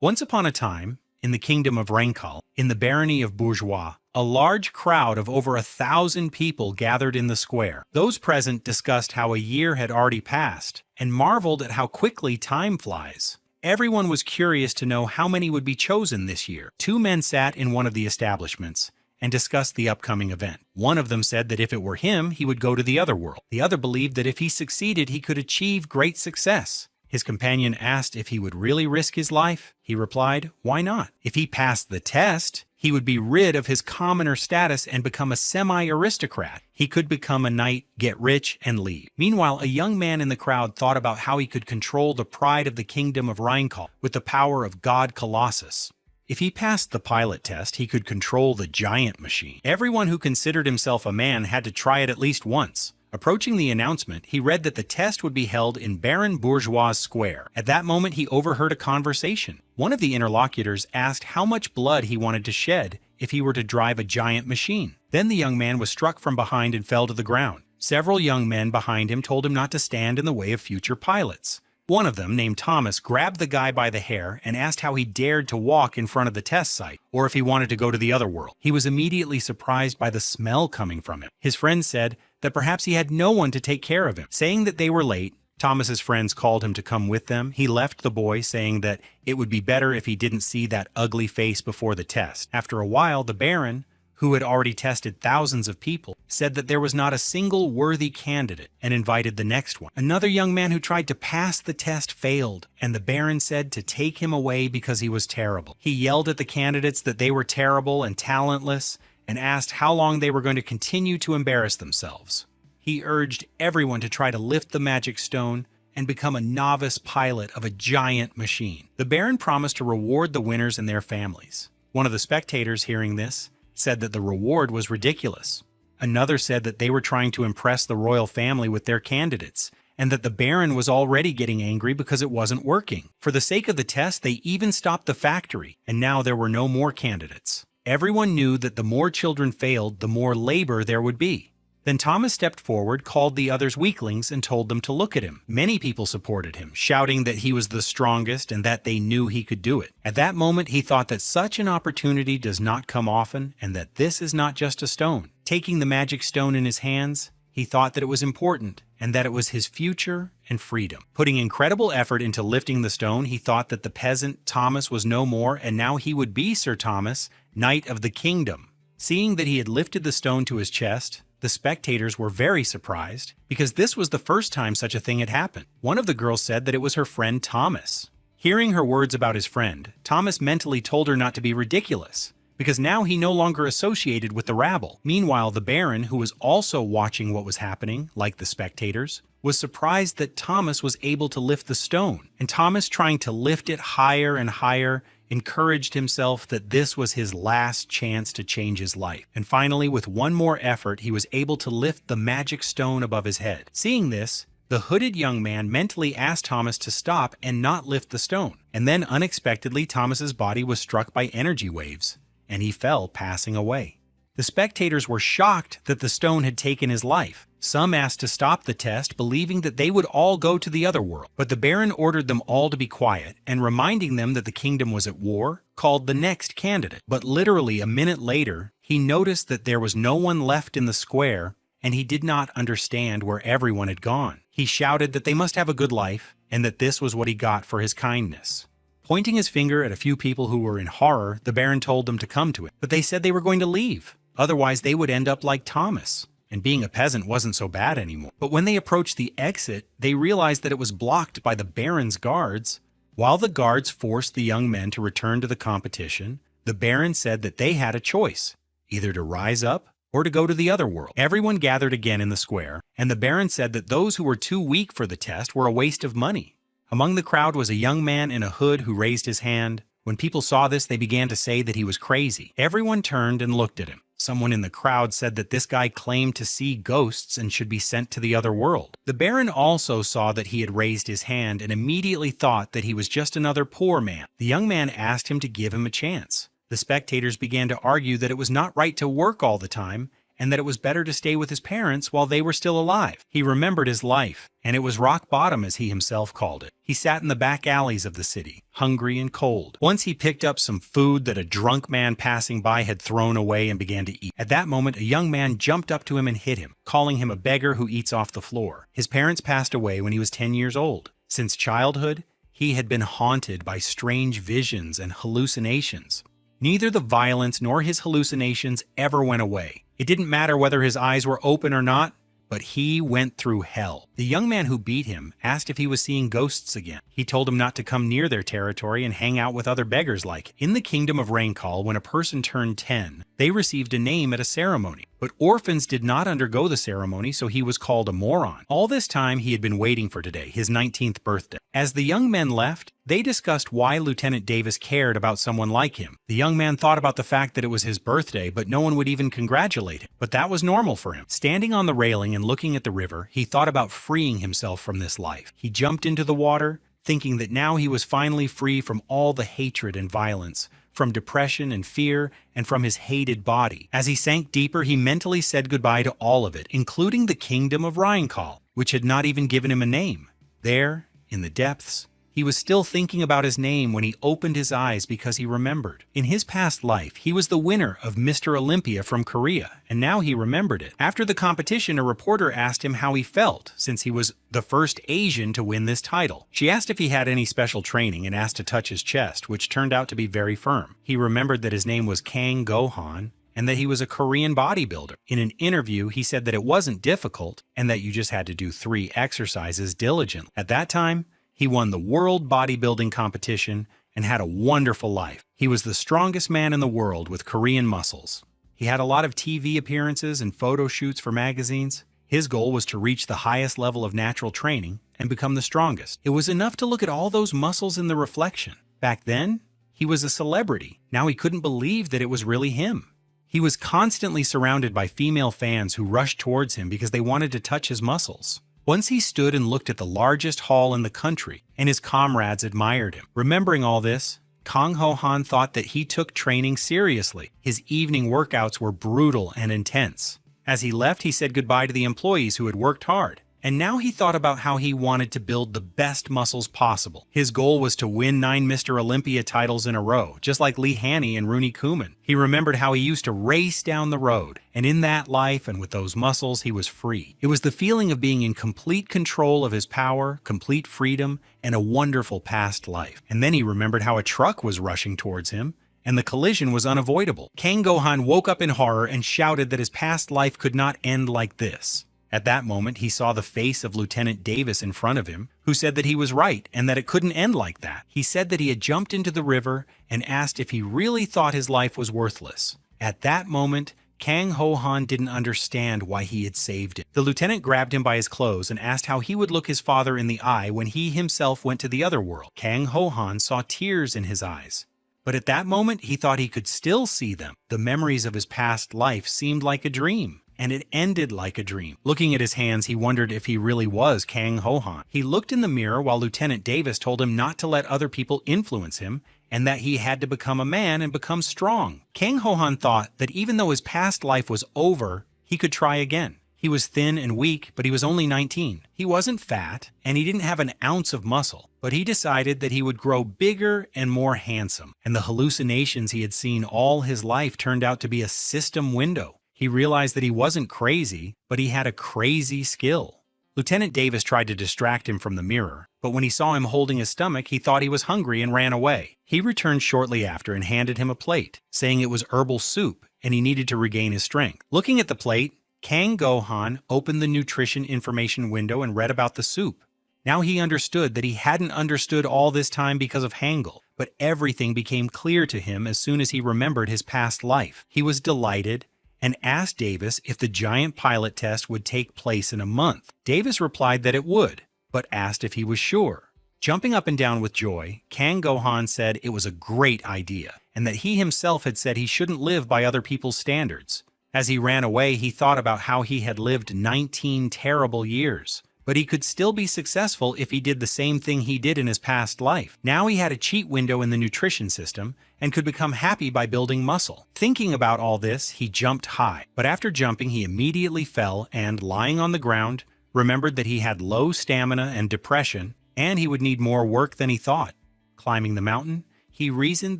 Once upon a time, in the kingdom of Rankal, in the barony of Bourgeois, a large crowd of over 1,000 people gathered in the square. Those present discussed how a year had already passed and marveled at how quickly time flies. Everyone was curious to know how many would be chosen this year. Two men sat in one of the establishments and discussed the upcoming event. One of them said that if it were him, he would go to the other world. The other believed that if he succeeded, he could achieve great success. His companion asked if he would really risk his life. He replied, why not? If he passed the test, he would be rid of his commoner status and become a semi-aristocrat. He could become a knight, get rich, and leave. Meanwhile, a young man in the crowd thought about how he could control the pride of the kingdom of Rheinkal with the power of God Colossus. If he passed the pilot test, he could control the giant machine. Everyone who considered himself a man had to try it at least once. Approaching the announcement, he read that the test would be held in Baron Bourgeois' square. At that moment, he overheard a conversation. One of the interlocutors asked how much blood he wanted to shed if he were to drive a giant machine. Then the young man was struck from behind and fell to the ground. Several young men behind him told him not to stand in the way of future pilots. One of them, named Thomas, grabbed the guy by the hair and asked how he dared to walk in front of the test site, or if he wanted to go to the other world. He was immediately surprised by the smell coming from him. His friend said that perhaps he had no one to take care of him. Saying that they were late, Thomas's friends called him to come with them. He left the boy, saying that it would be better if he didn't see that ugly face before the test. After a while, the Baron, who had already tested thousands of people, said that there was not a single worthy candidate and invited the next one. Another young man who tried to pass the test failed, and the Baron said to take him away because he was terrible. He yelled at the candidates that they were terrible and talentless and asked how long they were going to continue to embarrass themselves. He urged everyone to try to lift the magic stone and become a novice pilot of a giant machine. The Baron promised to reward the winners and their families. One of the spectators, hearing this, said that the reward was ridiculous. Another said that they were trying to impress the royal family with their candidates, and that the Baron was already getting angry because it wasn't working. For the sake of the test, they even stopped the factory, and now there were no more candidates. Everyone knew that the more children failed, the more labor there would be. Then Thomas stepped forward, called the others weaklings, and told them to look at him. Many people supported him, shouting that he was the strongest and that they knew he could do it. At that moment, he thought that such an opportunity does not come often and that this is not just a stone. Taking the magic stone in his hands, he thought that it was important and that it was his future and freedom. Putting incredible effort into lifting the stone, he thought that the peasant Thomas was no more, and now he would be Sir Thomas, Knight of the Kingdom. Seeing that he had lifted the stone to his chest, the spectators were very surprised because this was the first time such a thing had happened. One of the girls said that it was her friend Thomas. Hearing her words about his friend, Thomas mentally told her not to be ridiculous because now he no longer associated with the rabble. Meanwhile, the Baron, who was also watching what was happening, like the spectators, was surprised that Thomas was able to lift the stone, and Thomas, trying to lift it higher and higher, encouraged himself that this was his last chance to change his life. And finally, with one more effort, he was able to lift the magic stone above his head. Seeing this, the hooded young man mentally asked Thomas to stop and not lift the stone. And then unexpectedly, Thomas's body was struck by energy waves, and he fell, passing away. The spectators were shocked that the stone had taken his life. Some asked to stop the test, believing that they would all go to the other world. But the Baron ordered them all to be quiet, and reminding them that the kingdom was at war, called the next candidate. But literally a minute later, he noticed that there was no one left in the square, and he did not understand where everyone had gone. He shouted that they must have a good life, and that this was what he got for his kindness. Pointing his finger at a few people who were in horror, the Baron told them to come to him. But they said they were going to leave. Otherwise, they would end up like Thomas, and being a peasant wasn't so bad anymore. But when they approached the exit, they realized that it was blocked by the Baron's guards. While the guards forced the young men to return to the competition, the Baron said that they had a choice, either to rise up or to go to the other world. Everyone gathered again in the square, and the Baron said that those who were too weak for the test were a waste of money. Among the crowd was a young man in a hood who raised his hand. When people saw this, they began to say that he was crazy. Everyone turned and looked at him. Someone in the crowd said that this guy claimed to see ghosts and should be sent to the other world. The Baron also saw that he had raised his hand and immediately thought that he was just another poor man. The young man asked him to give him a chance. The spectators began to argue that it was not right to work all the time and that it was better to stay with his parents while they were still alive. He remembered his life, and it was rock bottom as he himself called it. He sat in the back alleys of the city, hungry and cold. Once he picked up some food that a drunk man passing by had thrown away and began to eat. At that moment, a young man jumped up to him and hit him, calling him a beggar who eats off the floor. His parents passed away when he was 10 years old. Since childhood, he had been haunted by strange visions and hallucinations. Neither the violence nor his hallucinations ever went away. It didn't matter whether his eyes were open or not, but he went through hell. The young man who beat him asked if he was seeing ghosts again. He told him not to come near their territory and hang out with other beggars like him. In the kingdom of Raincall, when a person turned 10, they received a name at a ceremony. But orphans did not undergo the ceremony, so he was called a moron. All this time he had been waiting for today, his 19th birthday. As the young men left, they discussed why Lieutenant Davis cared about someone like him. The young man thought about the fact that it was his birthday, but no one would even congratulate him. But that was normal for him. Standing on the railing and looking at the river, he thought about freeing himself from this life. He jumped into the water, thinking that now he was finally free from all the hatred and violence, from depression and fear, and from his hated body. As he sank deeper, he mentally said goodbye to all of it, including the kingdom of Raincall, which had not even given him a name. There, in the depths, he was still thinking about his name when he opened his eyes because he remembered. In his past life, he was the winner of Mr. Olympia from Korea, and now he remembered it. After the competition, a reporter asked him how he felt, since he was the first Asian to win this title. She asked if he had any special training and asked to touch his chest, which turned out to be very firm. He remembered that his name was Kang Go-han, and that he was a Korean bodybuilder. In an interview, he said that it wasn't difficult, and that you just had to do 3 exercises diligently. At that time, he won the world bodybuilding competition and had a wonderful life. He was the strongest man in the world with Korean muscles. He had a lot of TV appearances and photo shoots for magazines. His goal was to reach the highest level of natural training and become the strongest. It was enough to look at all those muscles in the reflection. Back then, he was a celebrity. Now he couldn't believe that it was really him. He was constantly surrounded by female fans who rushed towards him because they wanted to touch his muscles. Once he stood and looked at the largest hall in the country, and his comrades admired him. Remembering all this, Kang Ho-han thought that he took training seriously. His evening workouts were brutal and intense. As he left, he said goodbye to the employees who had worked hard. And now he thought about how he wanted to build the best muscles possible. His goal was to win 9 Mr. Olympia titles in a row, just like Lee Haney and Rooney Koeman. He remembered how he used to race down the road, and in that life and with those muscles, he was free. It was the feeling of being in complete control of his power, complete freedom, and a wonderful past life. And then he remembered how a truck was rushing towards him, and the collision was unavoidable. Kang Go-han woke up in horror and shouted that his past life could not end like this. At that moment, he saw the face of Lieutenant Davis in front of him, who said that he was right and that it couldn't end like that. He said that he had jumped into the river and asked if he really thought his life was worthless. At that moment, Kang Ho-han didn't understand why he had saved him. The lieutenant grabbed him by his clothes and asked how he would look his father in the eye when he himself went to the other world. Kang Ho-han saw tears in his eyes. But at that moment, he thought he could still see them. The memories of his past life seemed like a dream. And it ended like a dream. Looking at his hands, he wondered if he really was Kang Ho-han. He looked in the mirror while Lieutenant Davis told him not to let other people influence him and that he had to become a man and become strong. Kang Ho-han thought that even though his past life was over, he could try again. He was thin and weak, but he was only 19. He wasn't fat, and he didn't have an ounce of muscle, but he decided that he would grow bigger and more handsome. And the hallucinations he had seen all his life turned out to be a system window. He realized that he wasn't crazy, but he had a crazy skill. Lieutenant Davis tried to distract him from the mirror, but when he saw him holding his stomach, he thought he was hungry and ran away. He returned shortly after and handed him a plate, saying it was herbal soup and he needed to regain his strength. Looking at the plate, Kang Go-han opened the nutrition information window and read about the soup. Now he understood that he hadn't understood all this time because of Hangul, but everything became clear to him as soon as he remembered his past life. He was delighted and asked Davis if the giant pilot test would take place in a month. Davis replied that it would, but asked if he was sure. Jumping up and down with joy, Kang Go-han said it was a great idea, and that he himself had said he shouldn't live by other people's standards. As he ran away, he thought about how he had lived 19 terrible years, but he could still be successful if he did the same thing he did in his past life. Now he had a cheat window in the nutrition system and could become happy by building muscle. Thinking about all this, he jumped high, but after jumping he immediately fell and, lying on the ground, remembered that he had low stamina and depression, and he would need more work than he thought. Climbing the mountain, he reasoned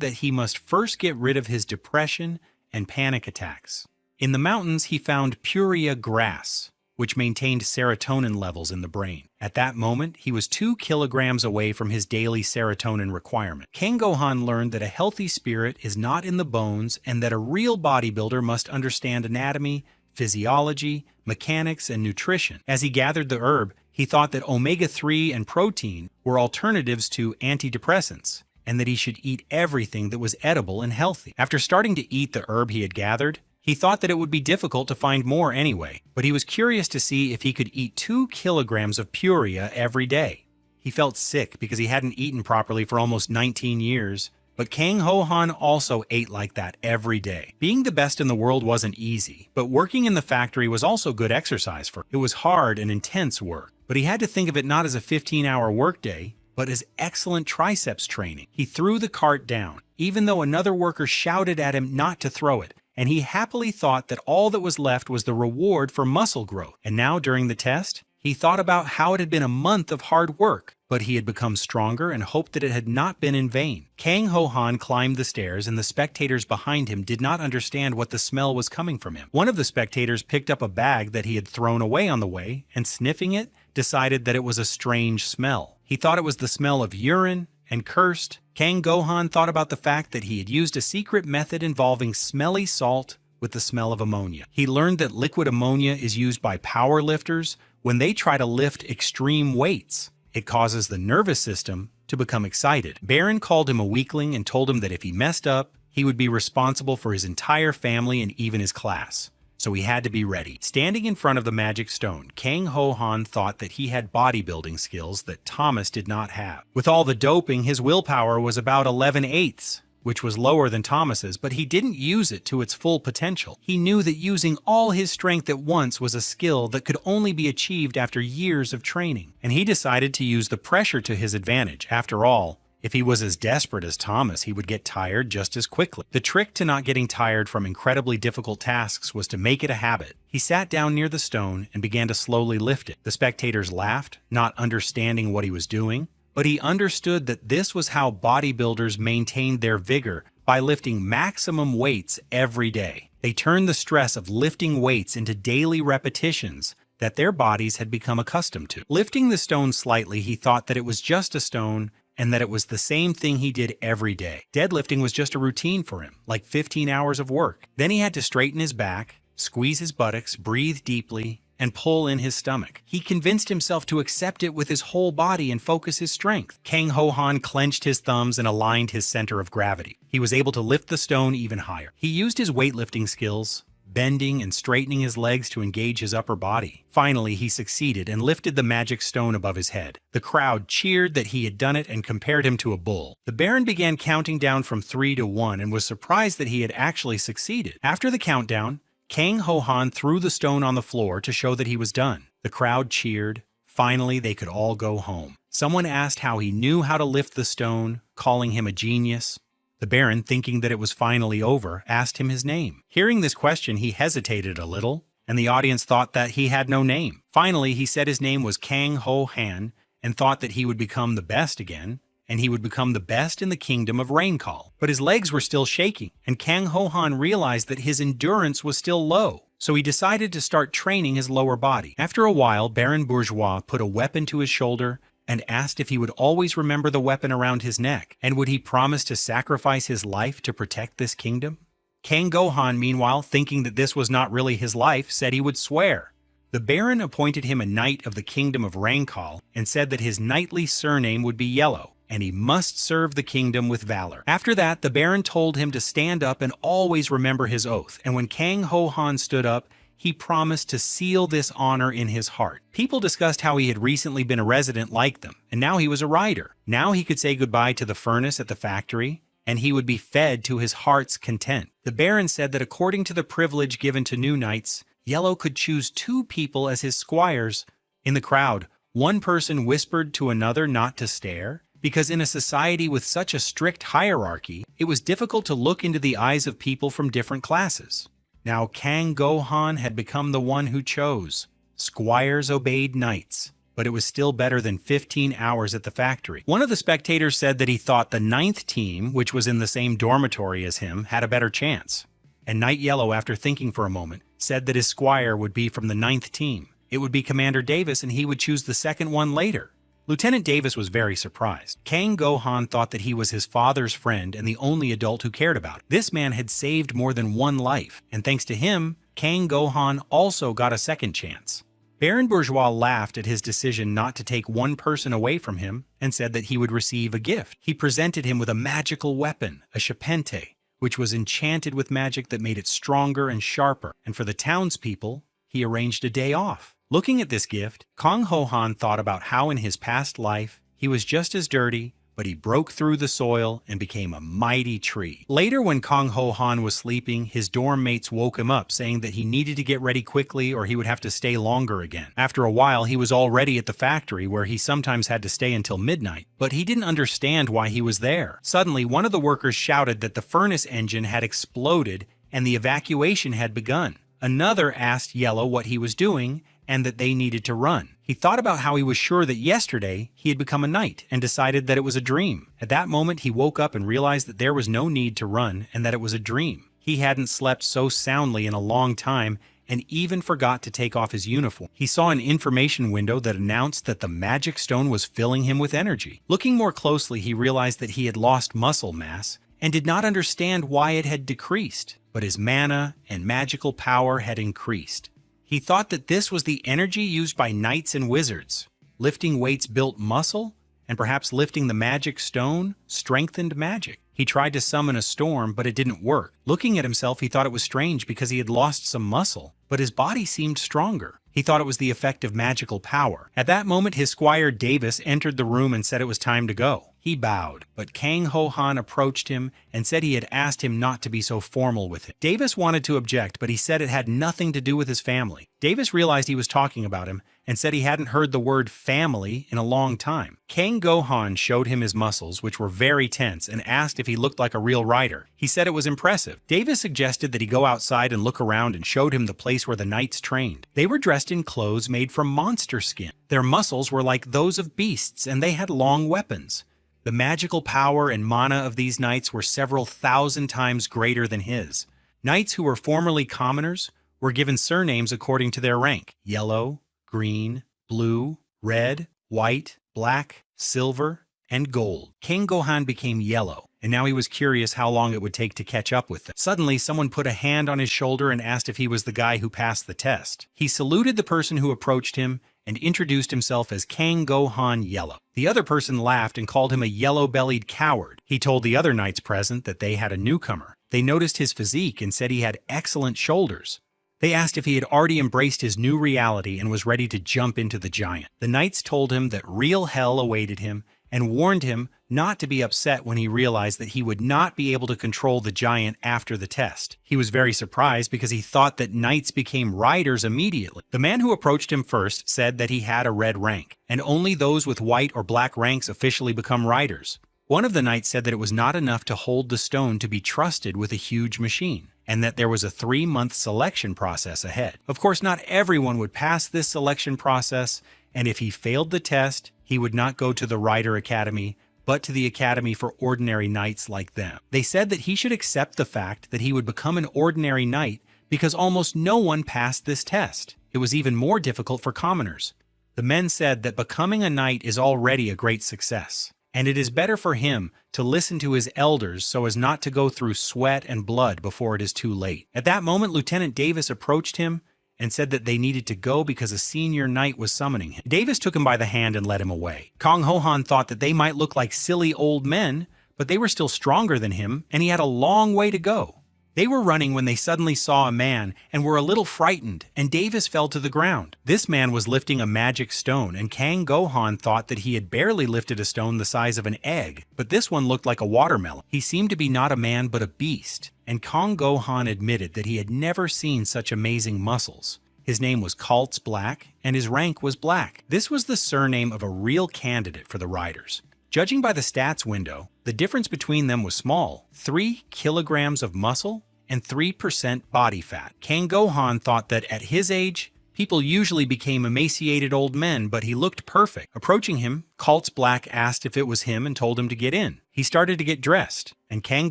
that he must first get rid of his depression and panic attacks. In the mountains, he found puria grass, which maintained serotonin levels in the brain. At that moment, he was 2 kilograms away from his daily serotonin requirement. Kang Gohan learned that a healthy spirit is not in the bones and that a real bodybuilder must understand anatomy, physiology, mechanics, and nutrition. As he gathered the herb, he thought that omega-3 and protein were alternatives to antidepressants, and that he should eat everything that was edible and healthy. After starting to eat the herb he had gathered, he thought that it would be difficult to find more anyway, but he was curious to see if he could eat 2 kilograms of puria every day. He felt sick because he hadn't eaten properly for almost 19 years, but Kang Gohan also ate like that every day. Being the best in the world wasn't easy, but working in the factory was also good exercise for him. It was hard and intense work, but he had to think of it not as a 15-hour workday, but as excellent triceps training. He threw the cart down, even though another worker shouted at him not to throw it, and he happily thought that all that was left was the reward for muscle growth. And now, during the test, he thought about how it had been a month of hard work, but he had become stronger and hoped that it had not been in vain. Kang Gohan climbed the stairs, and the spectators behind him did not understand what the smell was coming from him. One of the spectators picked up a bag that he had thrown away on the way, and sniffing it, decided that it was a strange smell. He thought it was the smell of urine and cursed. Kang Gohan thought about the fact that he had used a secret method involving smelly salt with the smell of ammonia. He learned that liquid ammonia is used by power lifters when they try to lift extreme weights. It causes the nervous system to become excited. Baron called him a weakling and told him that if he messed up, he would be responsible for his entire family and even his class. So he had to be ready. Standing in front of the magic stone, Kang Gohan thought that he had bodybuilding skills that Thomas did not have. With all the doping, his willpower was about 11/8, which was lower than Thomas's, but he didn't use it to its full potential. He knew that using all his strength at once was a skill that could only be achieved after years of training, and he decided to use the pressure to his advantage. After all, if he was as desperate as Thomas, he would get tired just as quickly. The trick to not getting tired from incredibly difficult tasks was to make it a habit. He sat down near the stone and began to slowly lift it. The spectators laughed, not understanding what he was doing, but he understood that this was how bodybuilders maintained their vigor, by lifting maximum weights every day. They turned the stress of lifting weights into daily repetitions that their bodies had become accustomed to. Lifting the stone slightly, he thought that it was just a stone and that it was the same thing he did every day. Deadlifting was just a routine for him, like 15 hours of work. Then he had to straighten his back, squeeze his buttocks, breathe deeply, and pull in his stomach. He convinced himself to accept it with his whole body and focus his strength. Kang Gohan clenched his thumbs and aligned his center of gravity. He was able to lift the stone even higher. He used his weightlifting skills, bending and straightening his legs to engage his upper body. Finally, he succeeded and lifted the magic stone above his head. The crowd cheered that he had done it and compared him to a bull. The Baron began counting down from 3 to 1 and was surprised that he had actually succeeded. After the countdown, Kang Gohan threw the stone on the floor to show that he was done. The crowd cheered. Finally, they could all go home. Someone asked how he knew how to lift the stone, calling him a genius. The Baron, thinking that it was finally over, asked him his name. Hearing this question, he hesitated a little, and the audience thought that he had no name. Finally, he said his name was Kang Gohan and thought that he would become the best again, and he would become the best in the kingdom of Rainfall. But his legs were still shaking, and Kang Gohan realized that his endurance was still low, so he decided to start training his lower body. After a while, Baron Bourgeois put a weapon to his shoulder and asked if he would always remember the weapon around his neck, and would he promise to sacrifice his life to protect this kingdom? Kang Gohan, meanwhile, thinking that this was not really his life, said he would swear. The Baron appointed him a knight of the kingdom of Rainfall and said that his knightly surname would be Yellow, and he must serve the kingdom with valor. After that, the Baron told him to stand up and always remember his oath, and when Kang Gohan stood up, he promised to seal this honor in his heart. People discussed how he had recently been a resident like them, and now he was a rider. Now he could say goodbye to the furnace at the factory, and he would be fed to his heart's content. The Baron said that according to the privilege given to new knights, Yellow could choose 2 people as his squires. In the crowd, One person whispered to another not to stare, because in a society with such a strict hierarchy, it was difficult to look into the eyes of people from different classes. Now Kang Gohan had become the one who chose. Squires obeyed knights, but it was still better than 15 hours at the factory. One of the spectators said that he thought the 9th team, which was in the same dormitory as him, had a better chance. And Knight Yellow, after thinking for a moment, said that his squire would be from the 9th team. It would be Commander Davis, and he would choose the second one later. Lieutenant Davis was very surprised. Kang Gohan thought that he was his father's friend and the only adult who cared about him. This man had saved more than one life, and thanks to him, Kang Gohan also got a second chance. Baron Bourgeois laughed at his decision not to take one person away from him and said that he would receive a gift. He presented him with a magical weapon, a Shapente, which was enchanted with magic that made it stronger and sharper, and for the townspeople, he arranged a day off. Looking at this gift, Kang Ho-han thought about how in his past life, he was just as dirty, but he broke through the soil and became a mighty tree. Later, when Kang Ho-han was sleeping, his dorm mates woke him up, saying that he needed to get ready quickly or he would have to stay longer again. After a while, he was already at the factory where he sometimes had to stay until midnight, but he didn't understand why he was there. Suddenly, one of the workers shouted that the furnace engine had exploded and the evacuation had begun. Another asked Yellow what he was doing and that they needed to run. He thought about how he was sure that yesterday he had become a knight and decided that it was a dream. At that moment, he woke up and realized that there was no need to run and that it was a dream. He hadn't slept so soundly in a long time and even forgot to take off his uniform. He saw an information window that announced that the magic stone was filling him with energy. Looking more closely, he realized that he had lost muscle mass and did not understand why it had decreased, but his mana and magical power had increased. He thought that this was the energy used by knights and wizards. Lifting weights built muscle, and perhaps lifting the magic stone strengthened magic. He tried to summon a storm, but it didn't work. Looking at himself, he thought it was strange because he had lost some muscle, but his body seemed stronger. He thought it was the effect of magical power. At that moment, his squire Davis entered the room and said it was time to go. He bowed, but Kang Ho-han approached him and said he had asked him not to be so formal with him. Davis wanted to object, but he said it had nothing to do with his family. Davis realized he was talking about him and said he hadn't heard the word family in a long time. Kang Gohan showed him his muscles, which were very tense, and asked if he looked like a real rider. He said it was impressive. Davis suggested that he go outside and look around and showed him the place where the knights trained. They were dressed in clothes made from monster skin. Their muscles were like those of beasts, and they had long weapons. The magical power and mana of these knights were several thousand times greater than his. Knights who were formerly commoners were given surnames according to their rank: yellow, green, blue, red, white, black, silver, and gold. King Gohan became yellow, and now he was curious how long it would take to catch up with them. Suddenly, someone put a hand on his shoulder and asked if he was the guy who passed the test. He saluted the person who approached him and introduced himself as Kang Gohan Yellow. The other person laughed and called him a yellow-bellied coward. He told the other knights present that they had a newcomer. They noticed his physique and said he had excellent shoulders. They asked if he had already embraced his new reality and was ready to jump into the giant. The knights told him that real hell awaited him and warned him not to be upset when he realized that he would not be able to control the giant after the test. He was very surprised because he thought that knights became riders immediately. The man who approached him first said that he had a red rank, and only those with white or black ranks officially become riders. One of the knights said that it was not enough to hold the stone to be trusted with a huge machine, and that there was a 3-month selection process ahead. Of course, not everyone would pass this selection process, and if he failed the test, he would not go to the Rider Academy, but to the Academy for ordinary knights like them. They said that he should accept the fact that he would become an ordinary knight because almost no one passed this test. It was even more difficult for commoners. The men said that becoming a knight is already a great success, and it is better for him to listen to his elders so as not to go through sweat and blood before it is too late. At that moment, Lieutenant Davis approached him and said that they needed to go because a senior knight was summoning him. Davis took him by the hand and led him away. Kang Ho-han thought that they might look like silly old men, but they were still stronger than him, and he had a long way to go. They were running when they suddenly saw a man and were a little frightened, and Davis fell to the ground. This man was lifting a magic stone, and Kang Gohan thought that he had barely lifted a stone the size of an egg, but this one looked like a watermelon. He seemed to be not a man but a beast, and Kang Gohan admitted that he had never seen such amazing muscles. His name was Kaltz Black, and his rank was Black. This was the surname of a real candidate for the riders. Judging by the stats window, the difference between them was small: 3 kilograms of muscle and 3% body fat. Kang Gohan thought that at his age, people usually became emaciated old men, but he looked perfect. Approaching him, Kaltz Black asked if it was him and told him to get in. He started to get dressed, and Kang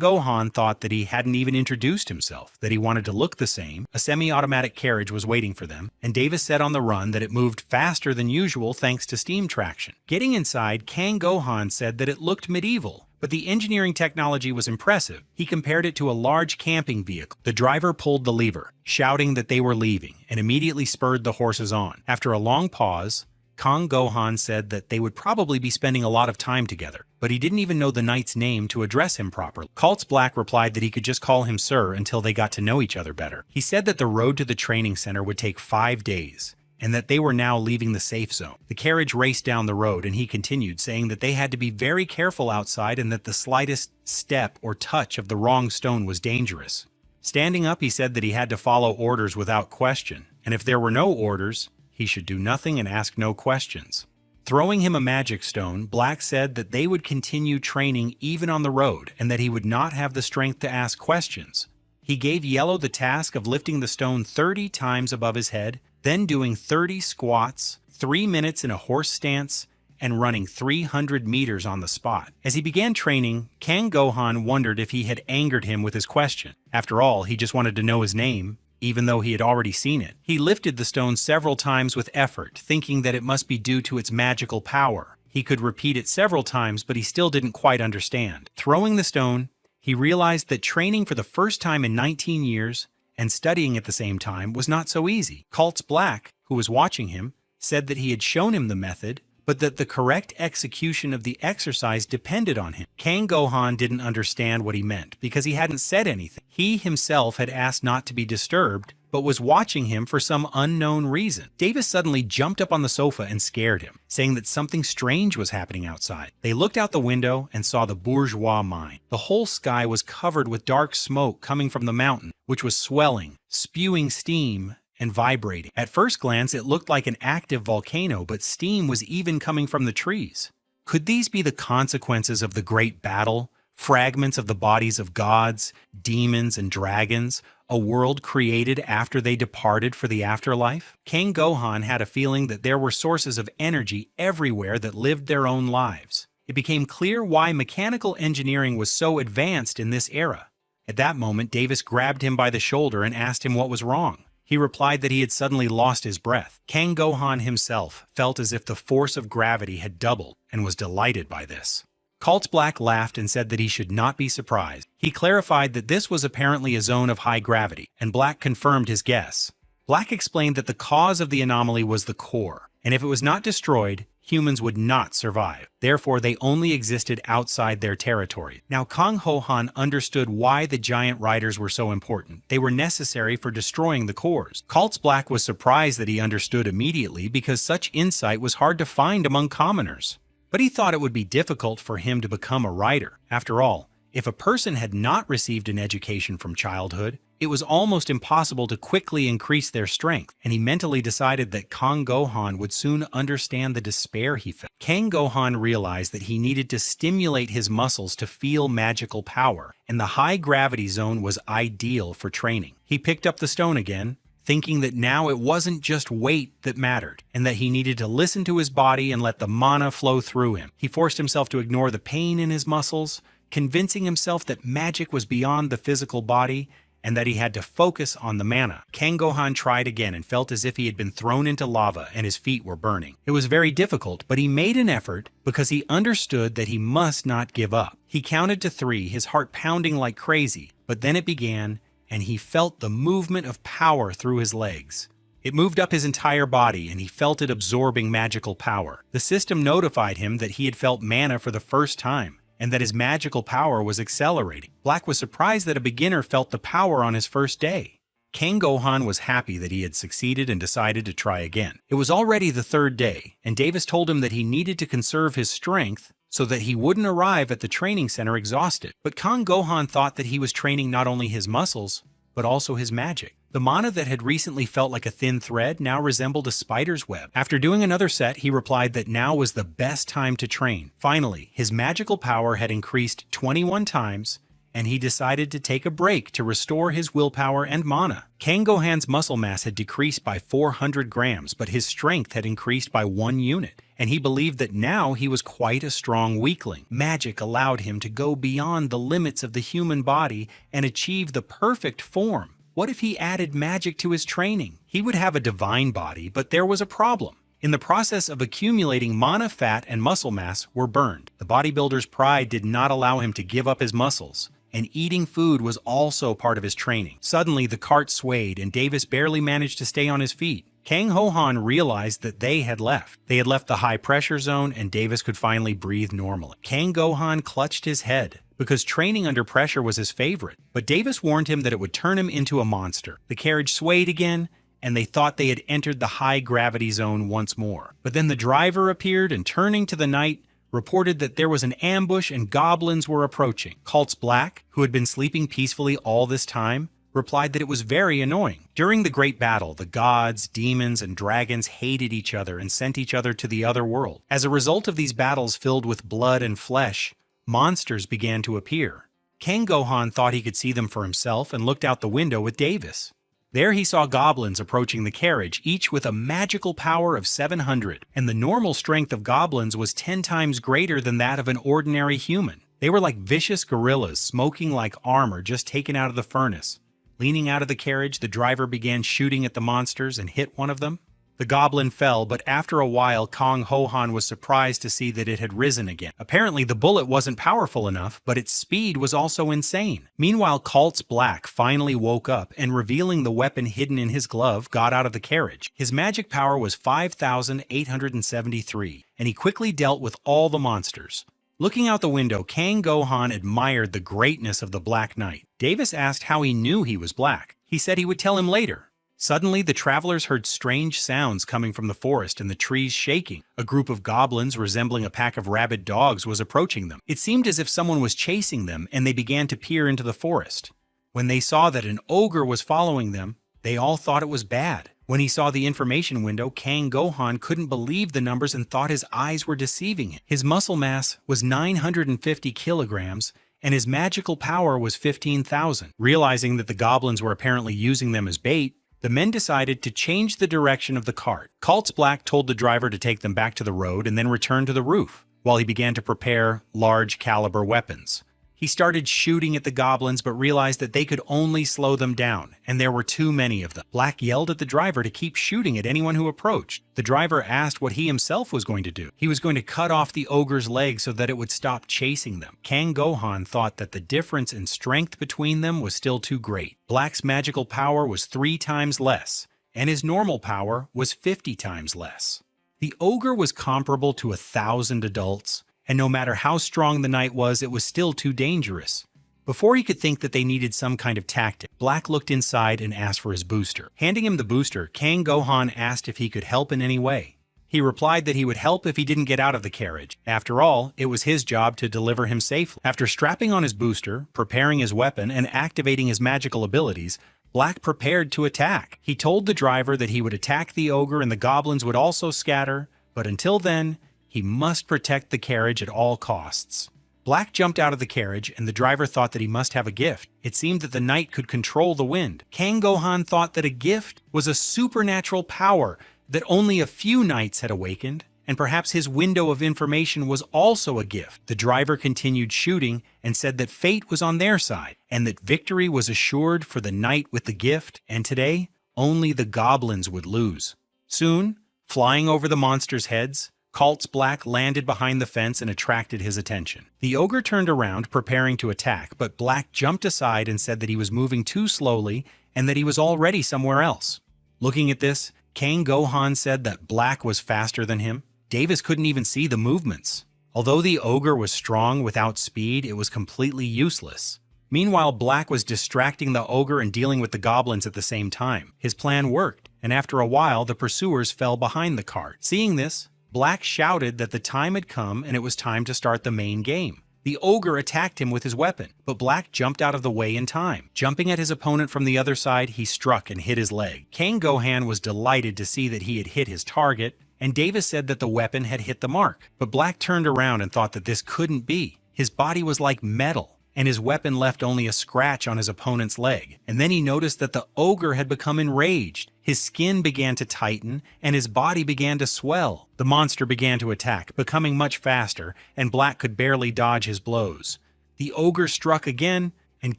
Gohan thought that he hadn't even introduced himself, that he wanted to look the same. A semi-automatic carriage was waiting for them, and Davis said on the run that it moved faster than usual thanks to steam traction. Getting inside, Kang Gohan said that it looked medieval, but the engineering technology was impressive. He compared it to a large camping vehicle. The driver pulled the lever, shouting that they were leaving, and immediately spurred the horses on. After a long pause, Kang Gohan said that they would probably be spending a lot of time together, but he didn't even know the knight's name to address him properly. Kaltz Black replied that he could just call him Sir until they got to know each other better. He said that the road to the training center would take 5 days, and that they were now leaving the safe zone. The carriage raced down the road, and he continued, saying that they had to be very careful outside and that the slightest step or touch of the wrong stone was dangerous. Standing up, he said that he had to follow orders without question, and if there were no orders, he should do nothing and ask no questions. Throwing him a magic stone, Black said that they would continue training even on the road, and that he would not have the strength to ask questions. He gave Yahello the task of lifting the stone 30 times above his head, then doing 30 squats, 3 minutes in a horse stance, and running 300 meters on the spot. As he began training, Kang Gohan wondered if he had angered him with his question. After all, he just wanted to know his name, even though he had already seen it. He lifted the stone several times with effort, thinking that it must be due to its magical power. He could repeat it several times, but he still didn't quite understand. Throwing the stone, he realized that training for the first time in 19 years and studying at the same time was not so easy. Kaltz Black, who was watching him, said that he had shown him the method, but that the correct execution of the exercise depended on him. Kang Gohan didn't understand what he meant because he hadn't said anything. He himself had asked not to be disturbed, but was watching him for some unknown reason. Davis suddenly jumped up on the sofa and scared him, saying that something strange was happening outside. They looked out the window and saw the bourgeois mine. The whole sky was covered with dark smoke coming from the mountain, which was swelling, spewing steam, and vibrating. At first glance, it looked like an active volcano, but steam was even coming from the trees. Could these be the consequences of the great battle? Fragments of the bodies of gods, demons, and dragons, a world created after they departed for the afterlife? Kang Gohan had a feeling that there were sources of energy everywhere that lived their own lives. It became clear why mechanical engineering was so advanced in this era. At that moment, Davis grabbed him by the shoulder and asked him what was wrong. He replied that he had suddenly lost his breath. Kang Gohan himself felt as if the force of gravity had doubled and was delighted by this. Kaltz Black laughed and said that he should not be surprised. He clarified that this was apparently a zone of high gravity, and Black confirmed his guess. Black explained that the cause of the anomaly was the core, and if it was not destroyed, humans would not survive. Therefore, they only existed outside their territory. Now, Kang Gohan understood why the giant riders were so important. They were necessary for destroying the cores. Kaltz Black was surprised that he understood immediately because such insight was hard to find among commoners. But he thought it would be difficult for him to become a rider. After all, if a person had not received an education from childhood, it was almost impossible to quickly increase their strength, and he mentally decided that Kang Gohan would soon understand the despair he felt. Kang Gohan realized that he needed to stimulate his muscles to feel magical power, and the high gravity zone was ideal for training. He picked up the stone again, thinking that now it wasn't just weight that mattered, and that he needed to listen to his body and let the mana flow through him. He forced himself to ignore the pain in his muscles, convincing himself that magic was beyond the physical body and that he had to focus on the mana. Kang Gohan tried again and felt as if he had been thrown into lava and his feet were burning. It was very difficult, but he made an effort because he understood that he must not give up. He counted to 3, his heart pounding like crazy, but then it began, and he felt the movement of power through his legs. It moved up his entire body, and he felt it absorbing magical power. The system notified him that he had felt mana for the first time, and that his magical power was accelerating. Black was surprised that a beginner felt the power on his first day. Kang Gohan was happy that he had succeeded and decided to try again. It was already the 3rd day, and Davis told him that he needed to conserve his strength so that he wouldn't arrive at the training center exhausted. But Kang Gohan thought that he was training not only his muscles, but also his magic. The mana that had recently felt like a thin thread now resembled a spider's web. After doing another set, he replied that now was the best time to train. Finally, his magical power had increased 21 times, and he decided to take a break to restore his willpower and mana. Kang Gohan's muscle mass had decreased by 400 grams, but his strength had increased by 1 unit, and he believed that now he was quite a strong weakling. Magic allowed him to go beyond the limits of the human body and achieve the perfect form. What if he added magic to his training? He would have a divine body, but there was a problem. In the process of accumulating, mana, fat, and muscle mass were burned. The bodybuilder's pride did not allow him to give up his muscles, and eating food was also part of his training. Suddenly, the cart swayed, and Davis barely managed to stay on his feet. Kang Ho-han realized that they had left. They had left the high-pressure zone, and Davis could finally breathe normally. Kang Gohan clutched his head, because training under pressure was his favorite. But Davis warned him that it would turn him into a monster. The carriage swayed again, and they thought they had entered the high-gravity zone once more. But then the driver appeared, and turning to the night, reported that there was an ambush and goblins were approaching. Cults Black, who had been sleeping peacefully all this time, replied that it was very annoying. During the great battle, the gods, demons, and dragons hated each other and sent each other to the other world. As a result of these battles filled with blood and flesh, monsters began to appear. Kang Gohan thought he could see them for himself and looked out the window with Davis. There he saw goblins approaching the carriage, each with a magical power of 700, and the normal strength of goblins was 10 times greater than that of an ordinary human. They were like vicious gorillas, smoking like armor just taken out of the furnace. Leaning out of the carriage, the driver began shooting at the monsters and hit one of them. The goblin fell, but after a while, Kang Ho-han was surprised to see that it had risen again. Apparently, the bullet wasn't powerful enough, but its speed was also insane. Meanwhile, Cults Black finally woke up and, revealing the weapon hidden in his glove, got out of the carriage. His magic power was 5,873, and he quickly dealt with all the monsters. Looking out the window, Kang Gohan admired the greatness of the Black Knight. Davis asked how he knew he was black. He said he would tell him later. Suddenly, the travelers heard strange sounds coming from the forest and the trees shaking. A group of goblins resembling a pack of rabid dogs was approaching them. It seemed as if someone was chasing them, and they began to peer into the forest. When they saw that an ogre was following them, they all thought it was bad. When he saw the information window, Kang Gohan couldn't believe the numbers and thought his eyes were deceiving him. His muscle mass was 950 kilograms, and his magical power was 15,000. Realizing that the goblins were apparently using them as bait, the men decided to change the direction of the cart. Cults Black told the driver to take them back to the road and then return to the roof, while he began to prepare large-caliber weapons. He started shooting at the goblins but realized that they could only slow them down, and there were too many of them. Black yelled at the driver to keep shooting at anyone who approached. The driver asked what he himself was going to do. He was going to cut off the ogre's leg so that it would stop chasing them. Kang Gohan thought that the difference in strength between them was still too great. Black's magical power was 3 times less, and his normal power was 50 times less. The ogre was comparable to 1,000 adults, and no matter how strong the knight was, it was still too dangerous. Before he could think that they needed some kind of tactic, Black looked inside and asked for his booster. Handing him the booster, Kang Gohan asked if he could help in any way. He replied that he would help if he didn't get out of the carriage. After all, it was his job to deliver him safely. After strapping on his booster, preparing his weapon, and activating his magical abilities, Black prepared to attack. He told the driver that he would attack the ogre and the goblins would also scatter, but until then, he must protect the carriage at all costs. Black jumped out of the carriage, and the driver thought that he must have a gift. It seemed that the knight could control the wind. Kang Gohan thought that a gift was a supernatural power that only a few knights had awakened, and perhaps his window of information was also a gift. The driver continued shooting and said that fate was on their side, and that victory was assured for the knight with the gift, and today, only the goblins would lose. Soon, flying over the monsters' heads, Cults Black landed behind the fence and attracted his attention. The ogre turned around, preparing to attack, but Black jumped aside and said that he was moving too slowly and that he was already somewhere else. Looking at this, Kang Gohan said that Black was faster than him. Davis couldn't even see the movements. Although the ogre was strong without speed, it was completely useless. Meanwhile, Black was distracting the ogre and dealing with the goblins at the same time. His plan worked, and after a while, the pursuers fell behind the cart. Seeing this, Black shouted that the time had come and it was time to start the main game. The ogre attacked him with his weapon, but Black jumped out of the way in time. Jumping at his opponent from the other side, he struck and hit his leg. Kang Gohan was delighted to see that he had hit his target, and Davis said that the weapon had hit the mark. But Black turned around and thought that this couldn't be. His body was like metal, and his weapon left only a scratch on his opponent's leg. And then he noticed that the ogre had become enraged. His skin began to tighten, and his body began to swell. The monster began to attack, becoming much faster, and Black could barely dodge his blows. The ogre struck again, and